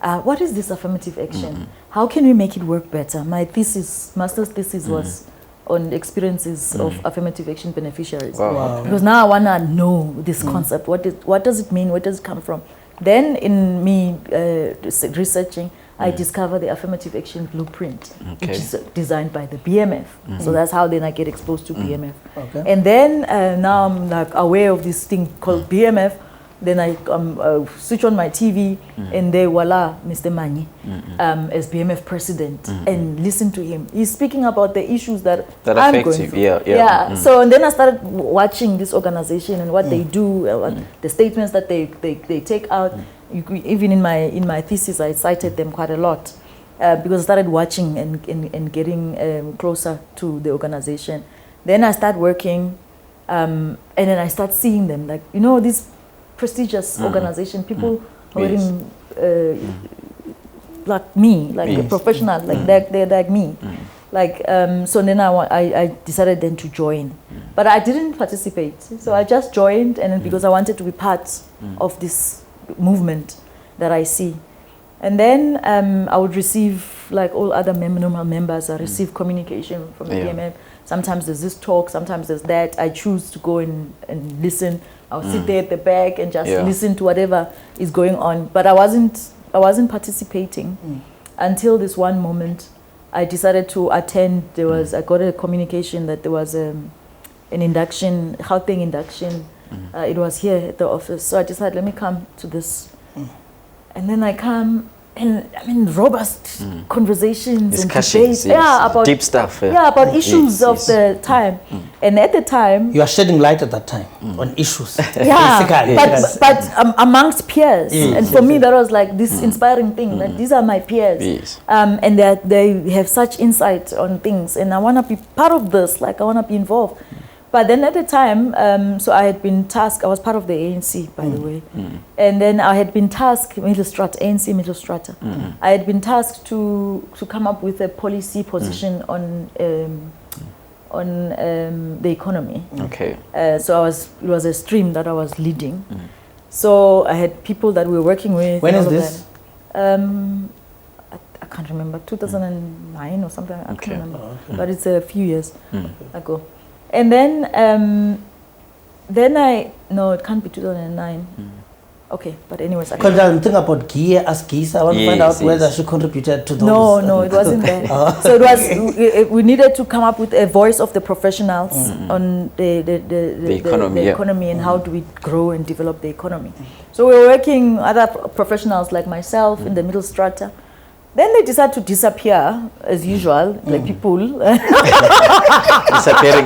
What is this affirmative action? How can we make it work better? My thesis, master's thesis was on experiences of affirmative action beneficiaries. Wow. Because now I want to know this concept. What does it mean? Where does it come from? Then in me researching, I discovered the affirmative action blueprint, which is designed by the BMF. So that's how then I get exposed to BMF. Okay. And then now I'm like aware of this thing called BMF. Then I switch on my TV and there, voila, Mr. Manyi as BMF president and listen to him. He's speaking about the issues that I'm affect going you. through. So and then I started watching this organization and what they do, the statements that they take out. Even in my thesis, I cited them quite a lot because I started watching and getting closer to the organization. Then I started working and then I start seeing them, like, you know, this prestigious organization, people wearing like me, like a professional, like they're like me. Like, so then I decided then to join. But I didn't participate. So I just joined, and then because I wanted to be part of this movement that I see. And then I would receive, like all other normal members, I receive communication from the BMF. Sometimes there's this talk, sometimes there's that. I choose to go and listen. I'll sit there at the back and just listen to whatever is going on. But I wasn't participating until this one moment. I decided to attend. I got a communication that there was an induction, Gauteng induction. It was here at the office. So I decided, let me come to this. And then I come, and I mean, robust conversations discussions, and debates. About deep stuff. About issues of the time. And at the time, you are shedding light at that time on issues. But amongst peers. And for me, that was like this inspiring thing. That these are my peers, and that they have such insight on things, and I want to be part of this. Like I want to be involved. But then at the time, so I had been tasked, I was part of the ANC, by the way. And then I had been tasked, ANC Middle Strata. I had been tasked to come up with a policy position on the economy. Okay. So it was a stream that I was leading. So I had people that we were working with. When is this? I can't remember, 2009 or something, I can't remember. But it's a few years ago. And then it can't be 2009. Okay, but anyways. Because I'm thinking about Gia as Gisa. I want to find out whether she contributed to those. No, it wasn't that. So it was, we needed to come up with a voice of the professionals on the economy and how do we grow and develop the economy. So we were working, other professionals like myself in the middle strata. Then they decide to disappear, as usual, like people. Disappearing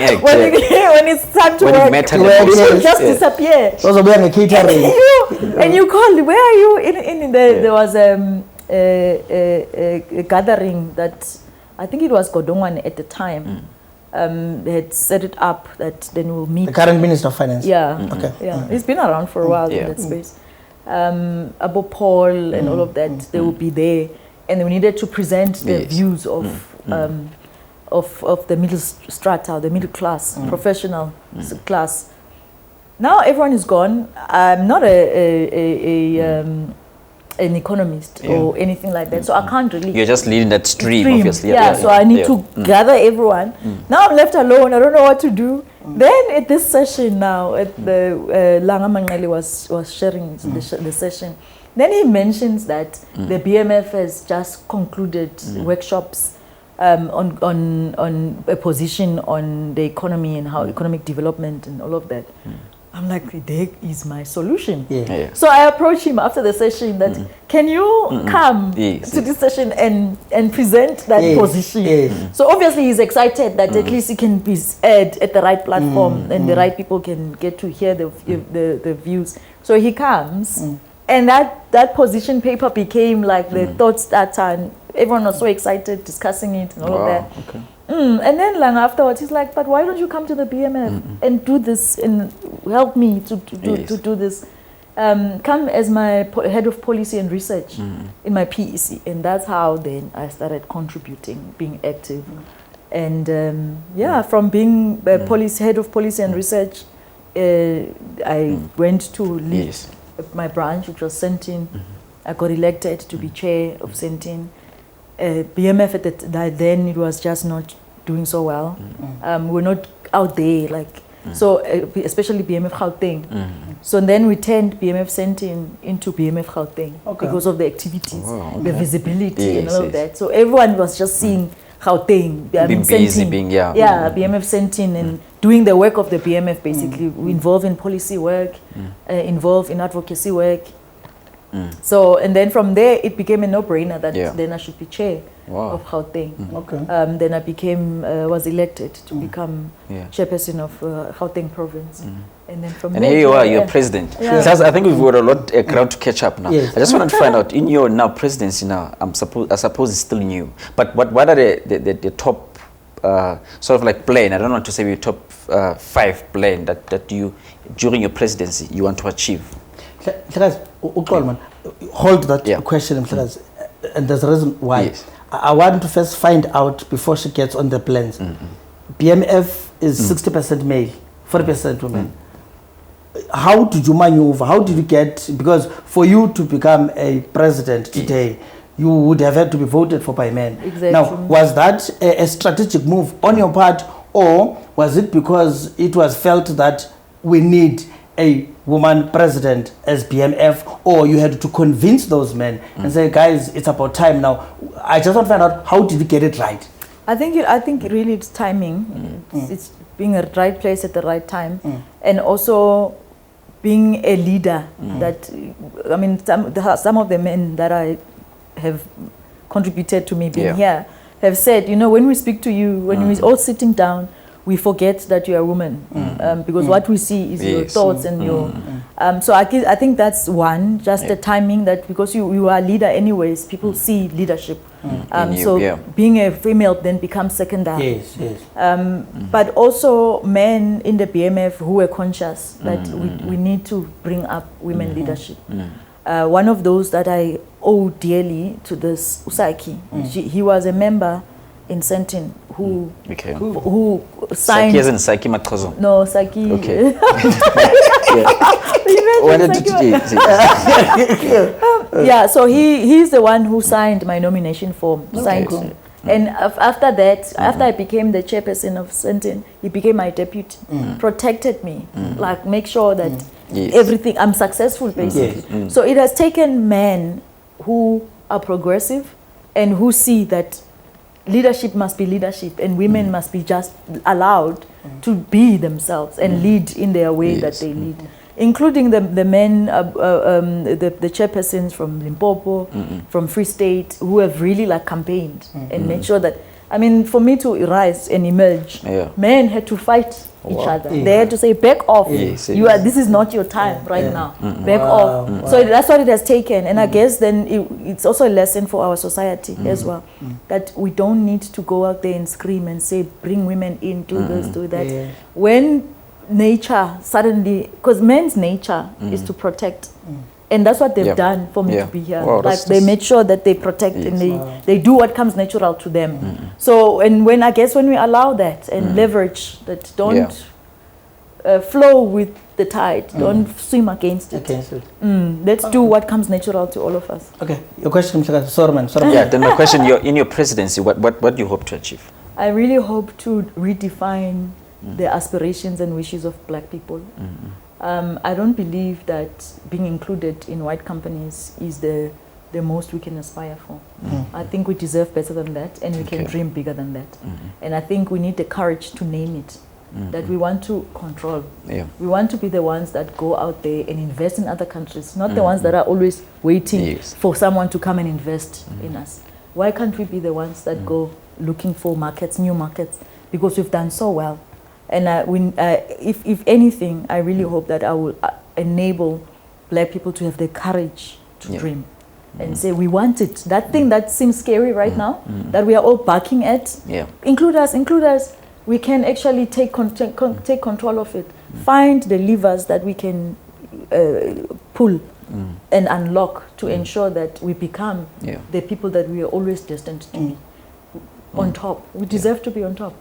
act. When it's time to work, people just disappear. So we are catering. And you call, where are you? There was a gathering that, I think it was Godongwane at the time. They had set it up that then we'll meet. The current Minister of Finance. Yeah. Okay. Yeah. He's been around for a while in that space. Abo Paul and all of that, they will be there. And we needed to present the views of the middle strata, the middle class, professional class. Now everyone is gone. I'm not an economist or anything like that, so I can't really. You're just leading that stream. Obviously. So I need to gather everyone. Now I'm left alone. I don't know what to do. Then at this session now, at the Langa Mangeli was sharing the session. Then he mentions that the BMF has just concluded workshops on a position on the economy and how economic development and all of that. I'm like, there is my solution. So I approached him after the session that, can you come to this session and present that position? So obviously he's excited that at least he can be aired at the right platform and the right people can get to hear the views. So he comes. And that position paper became like the thoughts that time. Everyone was so excited discussing it and all of that. Okay. And then long afterwards, he's like, but why don't you come to the BMF and do this and help me to do this? Come as my head of policy and research in my PEC. And that's how then I started contributing, being active. And from being head of policy and research I went to lead my branch, which was Sentin. I got elected to be chair of Sentin. BMF at then it was just not doing so well. We're not out there like so, especially BMF Gauteng. So then we turned BMF Sentin into BMF Gauteng because of the activities, the visibility and all of that. So everyone was just seeing Gauteng, being busy, being BMF Sentin and doing the work of the BMF basically. We involved in policy work, involved in advocacy work. So, and then from there, it became a no-brainer that then I should be chair of Gauteng. Then I became, was elected to become chairperson of Gauteng province. And then from there, here you are, you're president. I think we've got a lot of ground to catch up now. I just want to find out, in your now presidency now, I suppose it's still new, but what are the top, sort of like plan, I don't want to say your top 5 plan that you, during your presidency, you want to achieve? Hold that question, and there's a reason why. I want to first find out before she gets on the plans. BMF is 60% male, 40% women. How did you maneuver? How did you get, because for you to become a president today, you would have had to be voted for by men. Exactly. Now, was that a strategic move on your part, or was it because it was felt that we need a woman president as BMF, or you had to convince those men and say, guys, it's about time now? I just want to find out, how did you get it right? I think really it's timing. It's being at the right place at the right time, and also being a leader. That, I mean, some of the men that I have contributed to me being here have said, you know, when we speak to you, when we're all sitting down, we forget that you're a woman, because what we see is your thoughts and your... so I think that's one, just the timing, that because you are a leader anyways, people see leadership. So being a female then becomes secondary. But also men in the BMF who were conscious that we need to bring up women leadership. One of those that I owe dearly to this, Usaki, he was a member in Sentin who signed... Saki as in Saki Matrozo? No, Saki... Okay. So he's the one who signed my nomination form. And after that, after I became the chairperson of Sentin, he became my deputy, protected me, like make sure that everything, I'm successful basically. So it has taken men who are progressive and who see that leadership must be leadership, and women must be just allowed to be themselves and lead in their way that they lead, including the men, the chairpersons from Limpopo, from Free State, who have really like campaigned and made sure that, I mean, for me to rise and emerge, men had to fight each other. They had to say, back off. This is not your time right now. Back off. So that's what it has taken. And I guess then it's also a lesson for our society as well, that we don't need to go out there and scream and say, bring women in, do this, do that. When nature suddenly, because men's nature is to protect. And that's what they've done for me to be here. Like they made sure that they protect and they do what comes natural to them. So, and when I guess when we allow that and leverage that, don't flow with the tide, don't swim against it. Let's do what comes natural to all of us. Okay, your question, Sorman. Then my question, in your presidency, what do you hope to achieve? I really hope to redefine the aspirations and wishes of black people. I don't believe that being included in white companies is the most we can aspire for. I think we deserve better than that, and we can dream bigger than that. And I think we need the courage to name it, that we want to control. We want to be the ones that go out there and invest in other countries, not the ones that are always waiting for someone to come and invest in us. Why can't we be the ones that go looking for markets, new markets, because we've done so well? And if anything, I really hope that I will enable black people to have the courage to dream and say, we want it. That thing that seems scary right now, that we are all barking at, include us. We can actually take control of it. Find the levers that we can pull and unlock to ensure that we become the people that we are always destined to be. On top. We deserve to be on top.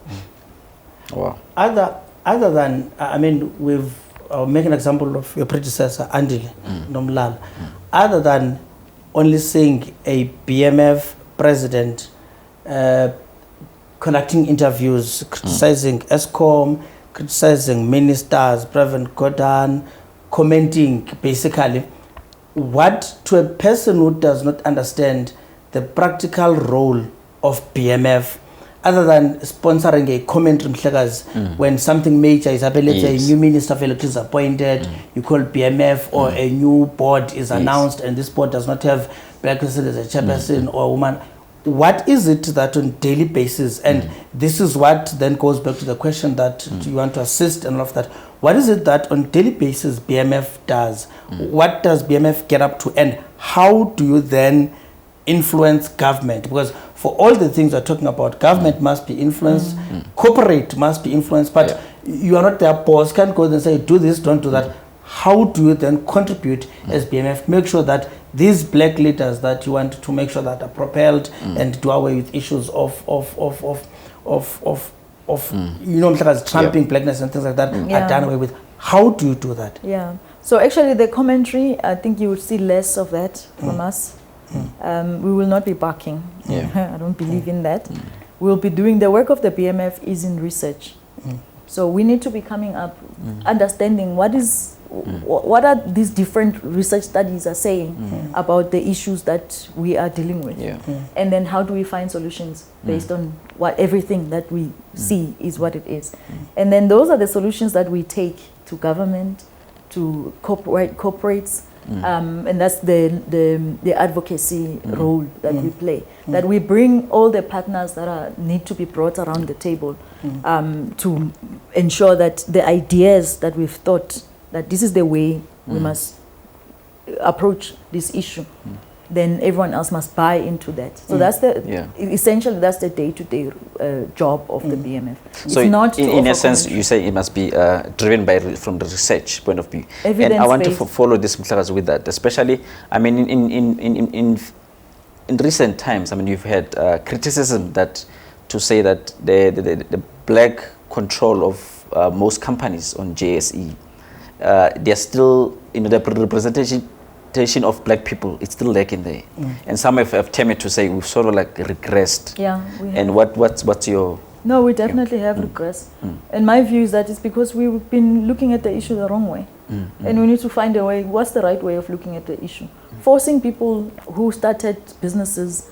Wow. Other than, I mean, we've I'll make an example of your predecessor, Andile Nomlala. Other than only seeing a BMF president conducting interviews, criticizing ESCOM, criticizing ministers, President Gordhan, commenting basically, what to a person who does not understand the practical role of BMF, other than sponsoring a commentary when something major is happening, let's say a new minister of electricity is appointed, you call BMF, or a new board is announced and this board does not have black person as a chairperson or a woman. What is it that on daily basis, and this is what then goes back to the question that you want to assist and all of that, what is it that on daily basis BMF does? What does BMF get up to, and how do you then influence government? Because for all the things we're talking about, government must be influenced, corporate must be influenced, but you are not their boss, can't go and say do this, don't do that. How do you then contribute as BMF, make sure that these black leaders that you want to make sure that are propelled and do away with issues of tramping blackness and things like that are done away with? How do you do that? Yeah. So actually the commentary, I think you will see less of that from us. We will not be barking. I don't believe in that. We'll be doing the work of the BMF is in research. So we need to be coming up, understanding what are these different research studies are saying about the issues that we are dealing with, and then how do we find solutions based on what everything that we see is what it is, and then those are the solutions that we take to government, to corporates. And that's the advocacy role that we play, that we bring all the partners that need to be brought around the table to ensure that the ideas that we've thought that this is the way we must approach this issue, then everyone else must buy into that. So that's essentially that's the day-to-day job of the BMF. So it's not in essence, you say it must be driven from the research point of view. And I want to follow this with that, especially, I mean, in recent times, I mean, you've had criticism to say that the black control of most companies on JSE, they're still, the representation of black people, it's still lacking there. And some have tempted to say we've sort of like regressed. Yeah, we have. And what's your... No, we definitely have regressed. And my view is that it's because we've been looking at the issue the wrong way. And we need to find a way, what's the right way of looking at the issue? Forcing people who started businesses,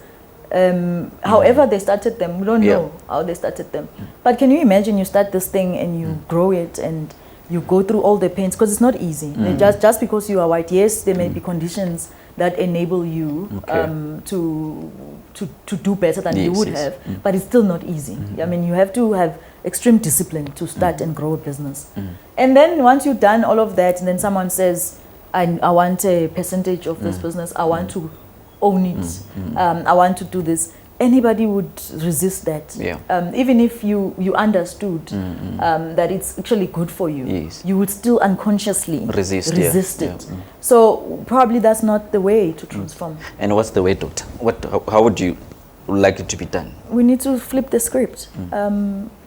however they started them, we don't know how they started them. But can you imagine you start this thing and you grow it and you go through all the pains, because it's not easy. Just because you are white, yes, there may be conditions that enable you to do better than you would have, but it's still not easy. I mean, you have to have extreme discipline to start and grow a business. And then once you've done all of that, and then someone says, I want a percentage of this business, I want to own it, I want to do this. Anybody would resist that. Even if you understood that it's actually good for you, you would still unconsciously resist it. So probably that's not the way to transform. And what's the way, Doctor? How would you like it to be done? We need to flip the script.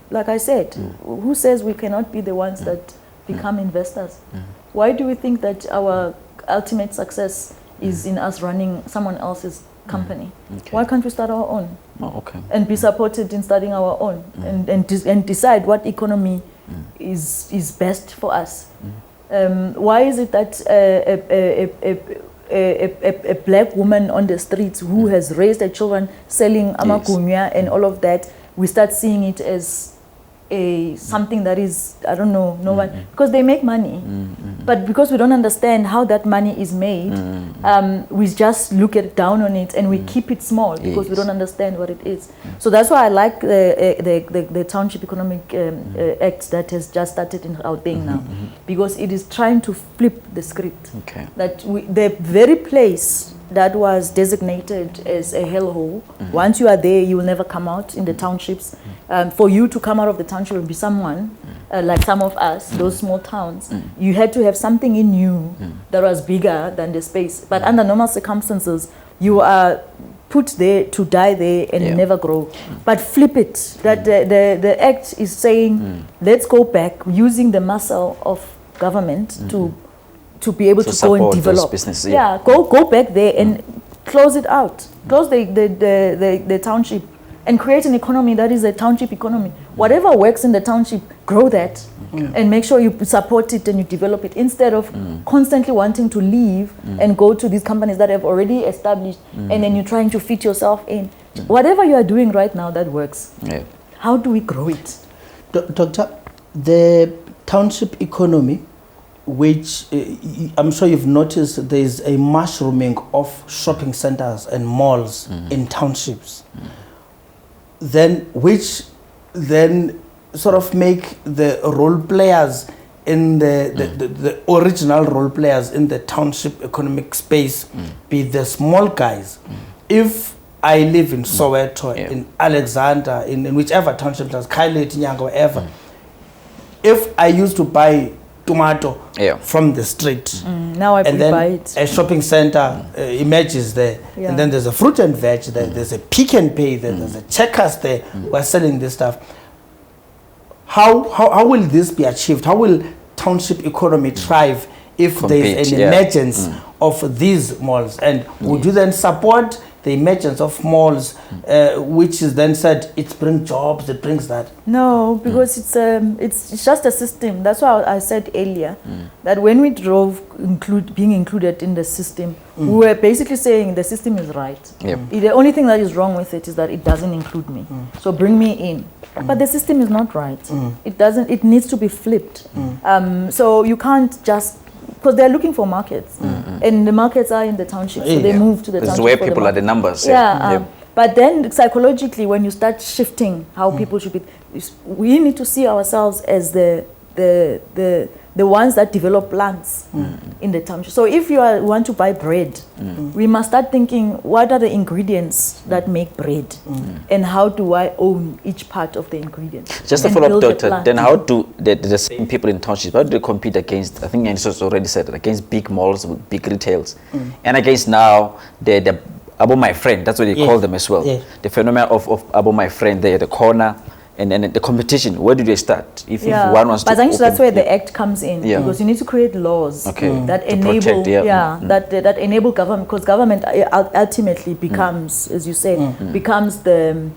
Like I said, who says we cannot be the ones that become investors? Why do we think that our ultimate success is in us running someone else's company? Why can't we start our own? And be supported in starting our own, and decide what economy is best for us? Why is it that a black woman on the streets who has raised her children selling amagunya and all of that, we start seeing it as something that is, I don't know, no one, because they make money, but because we don't understand how that money is made, we just look down on it and we keep it small because we don't understand what it is. So that's why I like the Township Economic Act that has just started in Gauteng now, because it is trying to flip the script. That the very place that was designated as a hellhole, once you are there, you will never come out in the townships. For you to come out of the township and be someone, like some of us, those small towns, you had to have something in you that was bigger than the space. But under normal circumstances, you are put there to die there and never grow. But flip it, that the act is saying, let's go back using the muscle of government to be able to go and develop. Businesses, go back there and close it out. Close the township and create an economy that is a township economy. Whatever works in the township, grow that and make sure you support it and you develop it instead of constantly wanting to leave and go to these companies that have already established and then you're trying to fit yourself in. Whatever you are doing right now that works. Yeah. How do we grow it? Doctor, the township economy, which I'm sure you've noticed, there is a mushrooming of shopping centers and malls in townships, which then sort of make the role players in the original role players in the township economic space be the small guys. If I live in Soweto, in Alexander, in whichever township, that's Kaili, Tinyanga, wherever, if I used to buy tomato from the street, now I and then buy it. A shopping center emerges there, and then there's a fruit and veg there, there's a Pick and Pay there, there's a Checkers there who are selling this stuff. How will this be achieved? How will township economy thrive if there's an emergence of these malls? And would you then support the emergence of malls, which is then said it brings jobs, it brings that? No, because it's just a system. That's why I said earlier that when we drove being included in the system, we were basically saying the system is right. The only thing that is wrong with it is that it doesn't include me. So bring me in. But the system is not right. It doesn't. It needs to be flipped. So you can't just, because they're looking for markets, and the markets are in the township, so they move to the township. This is where people are the numbers. But then psychologically, when you start shifting how people should be, we need to see ourselves as the ones that develop plants in the township. So if you want to buy bread, we must start thinking, what are the ingredients that make bread? And how do I own each part of the ingredient? Just to follow up, Doctor, then how do the same people in townships, how do they compete against, I think Yanis already said it, against big malls, big retails, and against now the Abo My Friend, that's what they call them as well. The phenomenon of Abo My Friend there at the corner. And then the competition, where do they start? If one wants to but actually that's where the act comes in, because you need to create laws that enable, that enable government, because government ultimately becomes, as you said, becomes the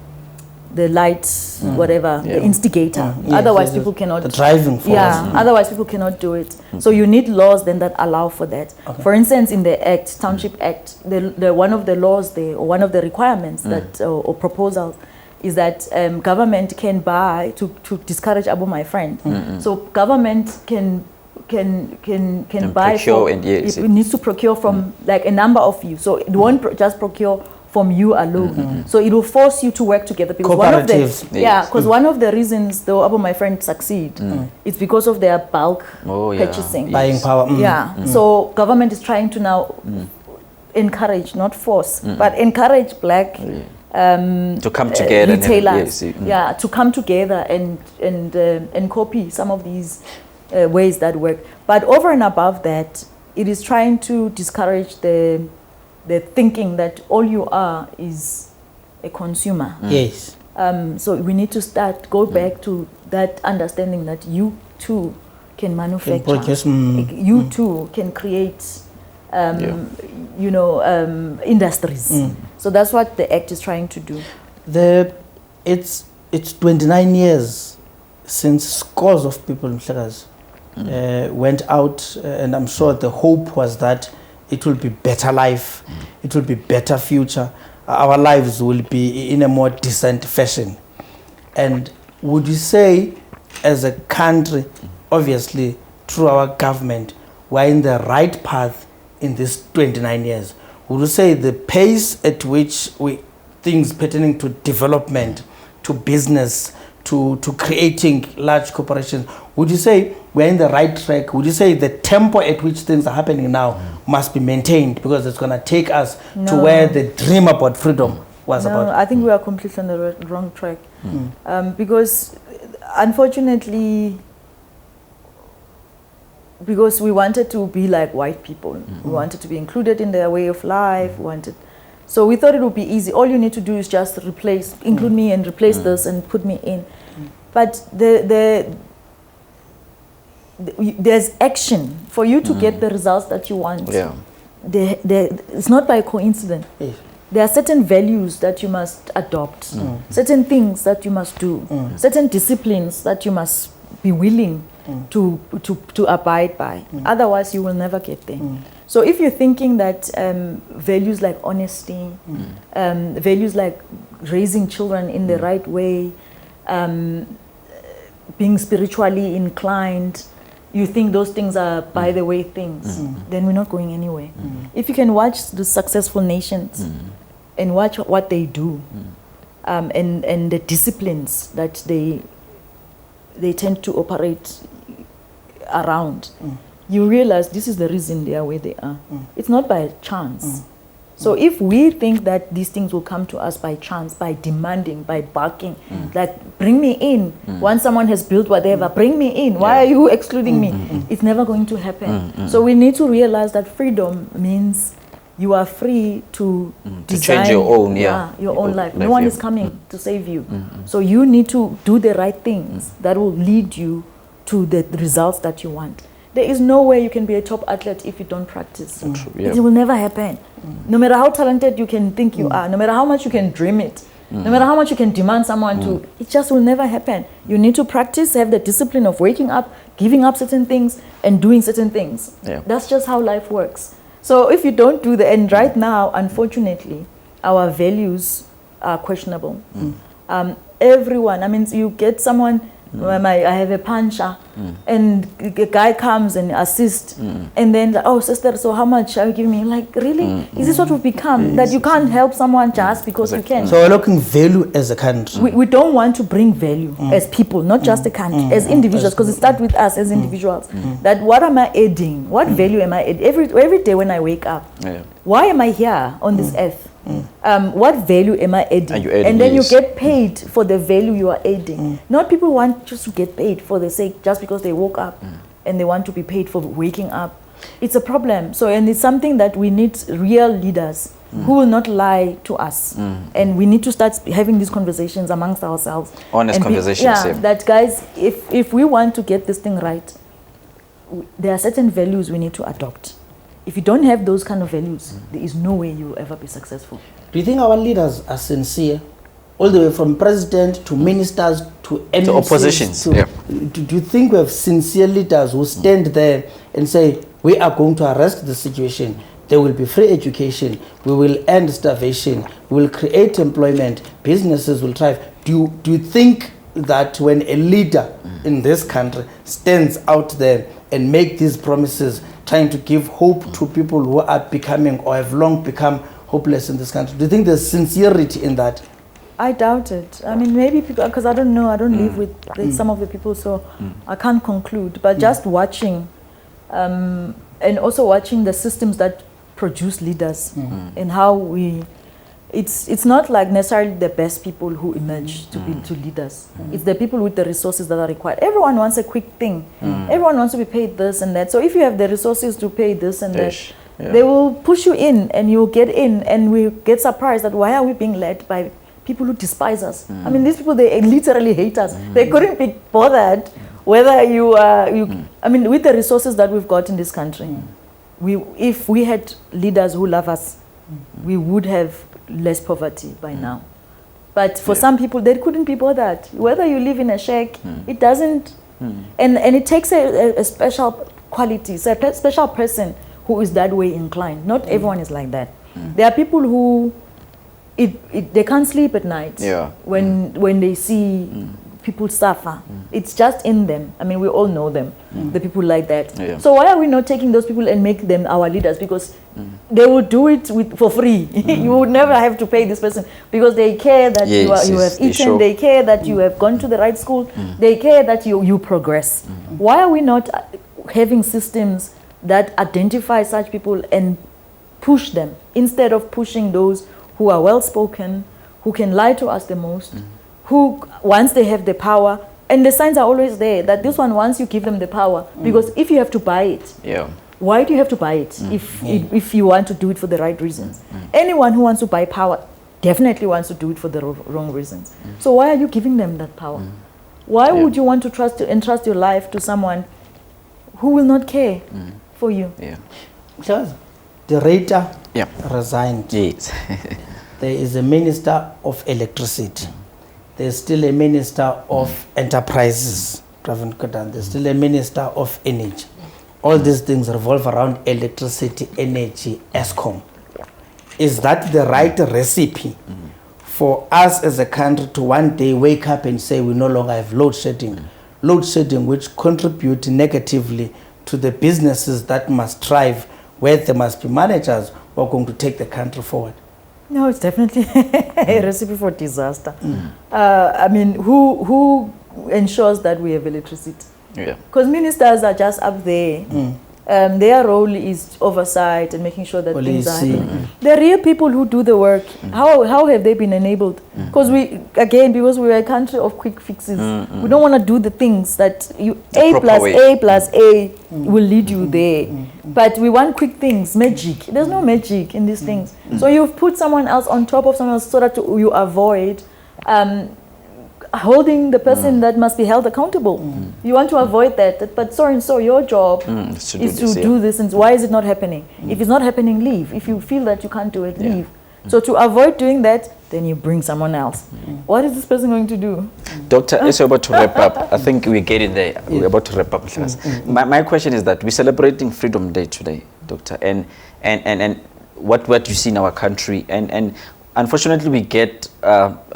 light, whatever, the instigator. Otherwise, people cannot. The driving force. Otherwise people cannot do it. So you need laws then that allow for that. For instance, in the Act, Township Act, the one of the laws there, or one of the requirements that or proposals, is that government can buy to discourage Abo My Friend. So government can buy procure, it needs to procure from like a number of you. So it won't just procure from you alone. So it will force you to work together, because one of the because one of the reasons the Abo My Friend succeed is because of their bulk purchasing, buying power. So government is trying to now encourage, not force, but encourage black to come together, retailers, to come together and copy some of these ways that work. But over and above that, it is trying to discourage the thinking that all you are is a consumer. Yes. So we need to go back to that understanding that you too can manufacture, you too can create industries. So that's what the Act is trying to do. It's 29 years since scores of people in VIlakazi went out, and I'm sure the hope was that it will be better life, it will be better future, our lives will be in a more decent fashion. And would you say, as a country, obviously through our government, we're in the right path in these 29 years? Would you say the pace at which things pertaining to development, to business, to creating large corporations, would you say we're in the right track? Would you say the tempo at which things are happening now must be maintained, because it's going to take us to where the dream about freedom was about? I think we are completely on the wrong track. Because unfortunately, because we wanted to be like white people. We wanted to be included in their way of life. So we thought it would be easy. All you need to do is just include me and replace this and put me in. But there's action for you to get the results that you want. Yeah. It's not by coincidence. Yes. There are certain values that you must adopt, certain things that you must do, certain disciplines that you must be willing to abide by. Otherwise, you will never get there. So if you're thinking that values like honesty, values like raising children in the right way, being spiritually inclined, you think those things are by the way things, then we're not going anywhere. If you can watch the successful nations and watch what they do, and the disciplines that they tend to operate around, you realize this is the reason they are where they are. It's not by chance. So if we think that these things will come to us by chance, by demanding, by barking, like bring me in, once someone has built whatever, bring me in, why are you excluding me? It's never going to happen. So we need to realize that freedom means you are free to design change your own, your own life. No one is coming to save you. So you need to do the right things that will lead you to the results that you want. There is no way you can be a top athlete if you don't practice. It will never happen. No matter how talented you can think you are, no matter how much you can dream it, no matter how much you can demand someone to, it just will never happen. You need to practice, have the discipline of waking up, giving up certain things, and doing certain things. That's just how life works. So if you don't do that, and right now, unfortunately, our values are questionable. Everyone, I mean, you get someone, I have a puncher, and a guy comes and assists, and then, oh sister, so how much are you giving me? Like, really? Is this what we've become? That you can't help someone just because you can? So we're looking value as a country. We don't want to bring value as people, not just a country, as individuals, because it starts with us as individuals. That what am I adding? What value am I adding? Every day when I wake up, why am I here on this earth? What value am I adding? And then you get paid for the value you are adding. Not people want just to get paid for the sake, just because they woke up and they want to be paid for waking up. It's a problem. So, and it's something that we need real leaders who will not lie to us. And we need to start having these conversations amongst ourselves. Honest conversations. That guys, if we want to get this thing right, there are certain values we need to adopt. If you don't have those kind of values, there is no way you will ever be successful. Do you think our leaders are sincere? All the way from president to ministers to MCs, to oppositions. Do you think we have sincere leaders who stand there and say, we are going to arrest the situation, there will be free education, we will end starvation, we will create employment, businesses will thrive? Do you think that when a leader in this country stands out there and make these promises, trying to give hope to people who are becoming or have long become hopeless in this country, do you think there's sincerity in that? I doubt it. I mean, maybe people, because I don't know, I don't live with some of the people, so I can't conclude. But just watching, and also watching the systems that produce leaders and how we, it's not like necessarily the best people who emerge to be leaders. It's the people with the resources that are required. Everyone wants a quick thing. Everyone wants to be paid this and that. So if you have the resources to pay this and that, they will push you in and you'll get in, and we get surprised that why are we being led by people who despise us? I mean, these people, they literally hate us. They couldn't be bothered whether you are, I mean, with the resources that we've got in this country, if we had leaders who love us, we would have less poverty by now. But for some people, they couldn't be bothered. Whether you live in a shack, it doesn't, and it takes a special quality, so a special person who is that way inclined. Not everyone is like that. There are people who, they can't sleep at night when they see people suffer. It's just in them. I mean, we all know them, the people like that. So why are we not taking those people and make them our leaders? Because they will do it for free. You would never have to pay this person because they care that you have eaten, they care that you have gone to the right school, they care that you progress. Why are we not having systems that identify such people and push them instead of pushing those who are well-spoken, who can lie to us the most, who, once they have the power, and the signs are always there, that this one, once you give them the power, because if you have to buy it, why do you have to buy it if you want to do it for the right reasons? Anyone who wants to buy power definitely wants to do it for the wrong reasons. So why are you giving them that power? Why would you want to entrust your life to someone who will not care for you? Yeah. Because the Rita Yeah. resigned. Yes. There is a minister of electricity. There's still a minister of enterprises. There's still a minister of energy. All these things revolve around electricity, energy, ESCOM. Is that the right recipe for us as a country to one day wake up and say we no longer have load shedding? Load shedding which contribute negatively to the businesses that must thrive, where there must be managers who are going to take the country forward. No, it's definitely a recipe for disaster. I mean, who ensures that we have electricity? Yeah. Because ministers are just up there. Their role is oversight and making sure that things are happening. The real people who do the work, how have they been enabled? Because because we are a country of quick fixes, we don't want to do the things that A plus A will lead you there. But we want quick things, magic. There's no magic in these things. So you've put someone else on top of someone else so that you avoid holding the person that must be held accountable. You want to avoid that, but so and so, your job is to do this, and why is it not happening? If it's not happening, leave. If you feel that you can't do it, leave. So to avoid doing that, then you bring someone else. What is this person going to do? Doctor, as we're about to wrap up, I think we're getting there. We're about to wrap up. My question is that we're celebrating Freedom Day today, Doctor, and what you see in our country, and unfortunately, we get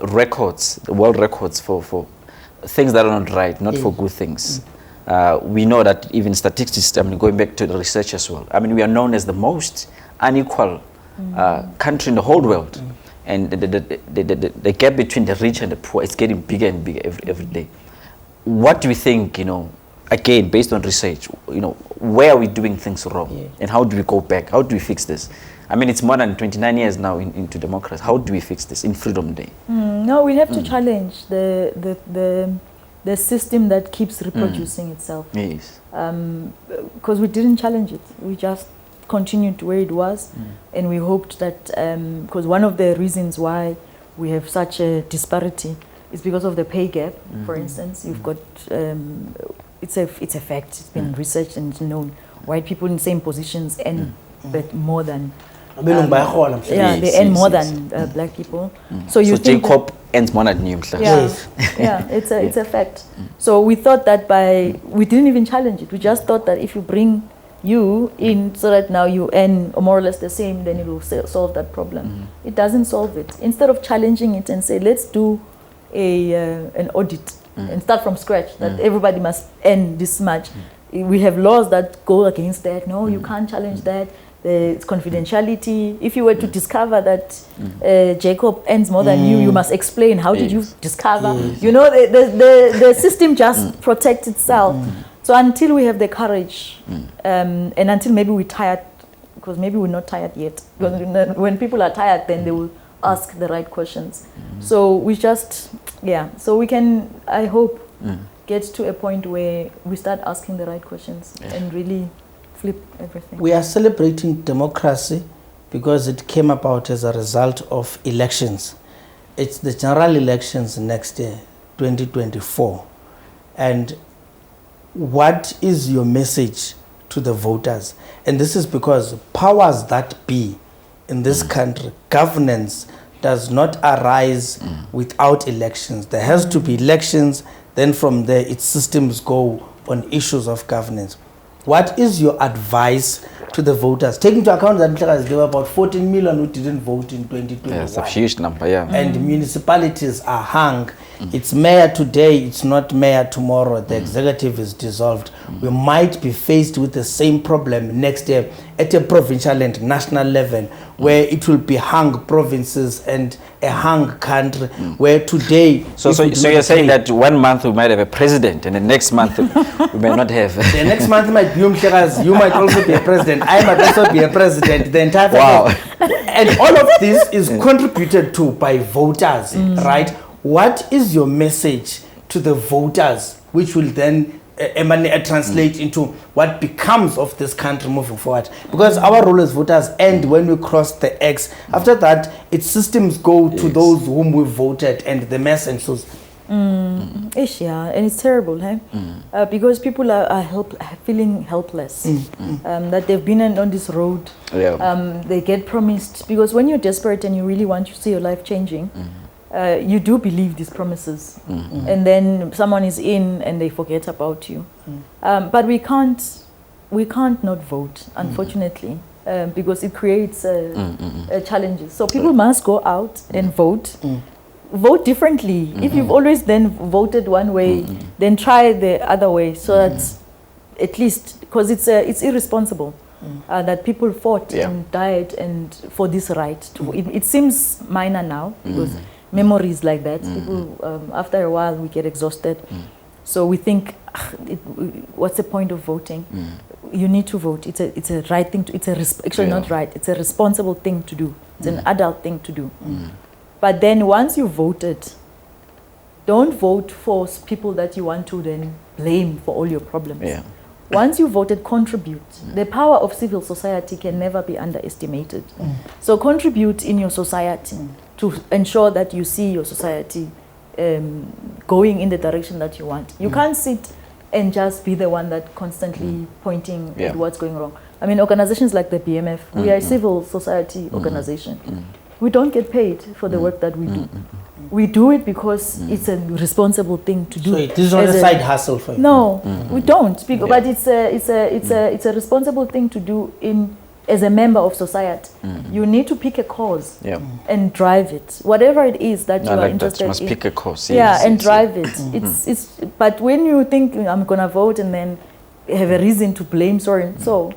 records, world records for things that are not right, not for good things. We know that even statistics, I mean, going back to the research as well, I mean, we are known as the most unequal country in the whole world. And the gap between the rich and the poor is getting bigger and bigger every day. What do we think, again, based on research, where are we doing things wrong? And how do we go back? How do we fix this? I mean, it's more than 29 years now into democracy. How do we fix this in Freedom Day? No, we have to challenge the system that keeps reproducing itself. Yes. Because we didn't challenge it. We just continued where it was. And we hoped that, because one of the reasons why we have such a disparity is because of the pay gap, for instance. You've got, it's a fact, it's been researched and known. White people in same positions and but more than they earn more than black people. So Jacob earns more than you. It's a fact. So we thought that we didn't even challenge it. We just thought that if you bring you in so that now you earn more or less the same, then it will solve that problem. It doesn't solve it. Instead of challenging it and say, let's do an audit and start from scratch, that everybody must earn this much. We have laws that go against that. No, you can't challenge that. It's confidentiality. If you were to discover that Jacob earns more than you, you must explain how did you discover. The system just protects itself. So until we have the courage, and until maybe we're tired, because maybe we're not tired yet. Because when people are tired, then they will ask the right questions. So we just, so we can, I hope, get to a point where we start asking the right questions and really flip everything. We are celebrating democracy because it came about as a result of elections. It's the general elections next year, 2024. And what is your message to the voters? And this is because powers that be in this country, governance does not arise without elections. There has to be elections, then from there its systems go on issues of governance. What is your advice to the voters? Taking into account that there were about 14 million who didn't vote in 2021. Yes, a huge number, And municipalities are hung. It's mayor today, it's not mayor tomorrow. The executive is dissolved. We might be faced with the same problem next year at a provincial and national level, where it will be hung provinces and a hung country, where today... So you're saying that 1 month we might have a president, and the next month we may not have... The next month might be Umhlekazi, you might also be a president, I might also be a president, the entire And all of this is contributed to by voters, right? What is your message to the voters, which will then translate into what becomes of this country moving forward? Because our role as voters end when we cross the X. After that, its systems go to those whom we voted, and the mess ensues. Yeah, and it's terrible, hey? Because people are feeling helpless, that they've been on this road. They get promised, because when you're desperate and you really want to see your life changing, you do believe these promises, and then someone is in and they forget about you. But we can't not vote, unfortunately, because it creates challenges. So people must go out and vote. Vote differently. If you've always then voted one way, then try the other way, so that at least, because it's irresponsible that people fought and died and for this right. It seems minor now, because memories like that, people, after a while we get exhausted. So we think, what's the point of voting? You need to vote. It's a right thing to. Actually not right. It's a responsible thing to do. It's an adult thing to do. But then once you voted, don't vote for people that you want to then blame for all your problems. Once you voted, contribute. The power of civil society can never be underestimated. So contribute in your society to ensure that you see your society going in the direction that you want. You can't sit and just be the one that constantly pointing at what's going wrong. I mean, organizations like the BMF, we are a civil society organization. We don't get paid for the work that we do. We do it because it's a responsible thing to do. So it is not a side hustle for you? No, we don't. But it's a responsible thing to do as a member of society. You need to pick a cause and drive it. Whatever it is that you are interested in. You must pick a cause. And drive it. But when you think, I'm going to vote and then have a reason to blame so and so,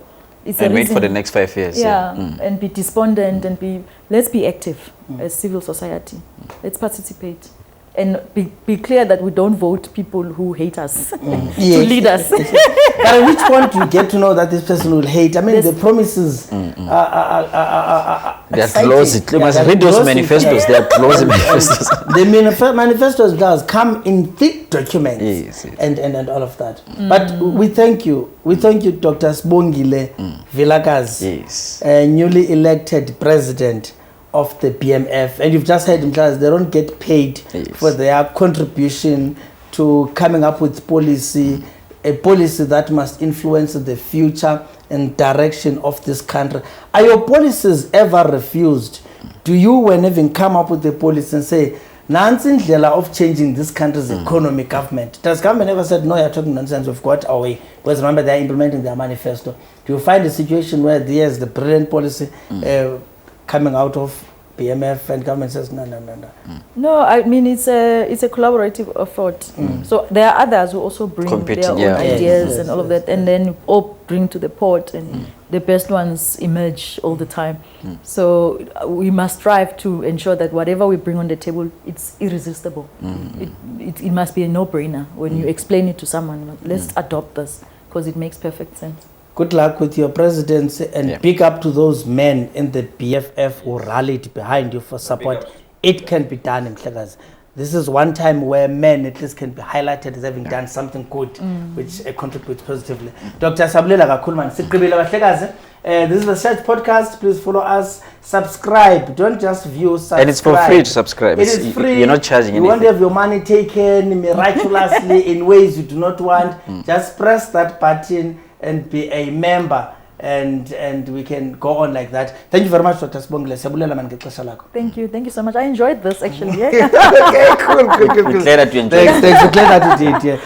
it's and wait for the next 5 years. And be despondent and let's be active as civil society. Let's participate. And be clear that we don't vote people who hate us to lead us. But at which point you get to know that this person will hate? I mean, the promises are they are closed. You must read those manifestos. They are closed manifestos. The manifestos does come in thick documents and all of that. But we thank you. We thank you, Dr. Sibongile VIlakazi, newly elected president of the BMF, and you've just heard him tell us they don't get paid for their contribution to coming up with policy, a policy that must influence the future and direction of this country. Are your policies ever refused? Do you, when having come up with the policy and say, Nancy Ndlela of changing this country's economy, government? Does government ever said, no, you're talking nonsense, we've got our way? Because remember, they're implementing their manifesto. Do you find a situation where there's the brilliant policy coming out of BMF and government says no? No, I mean it's a collaborative effort. So there are others who also bring their own ideas and all of that, and then all bring to the pot, and the best ones emerge all the time. So we must strive to ensure that whatever we bring on the table, it's irresistible. It must be a no-brainer when you explain it to someone. Let's adopt this because it makes perfect sense. Good luck with your presidency, and big up to those men in the BFF who rallied behind you for support. It can be done in Mhlekazi. This is one time where men at least can be highlighted as having done something good, which contributes positively. Dr. Sabuleka Kulman, this is the Search Podcast. Please follow us, subscribe. Don't just view, subscribe. And it's for free to subscribe. It is free. You're not charging anything. You won't have your money taken miraculously in ways you do not want. Just press that button and be a member, and we can go on like that. Thank you very much, Dr. Sibongile. Thank you so much. I enjoyed this actually. Okay, cool. We're glad that you enjoyed it. Thanks, we're glad that you did.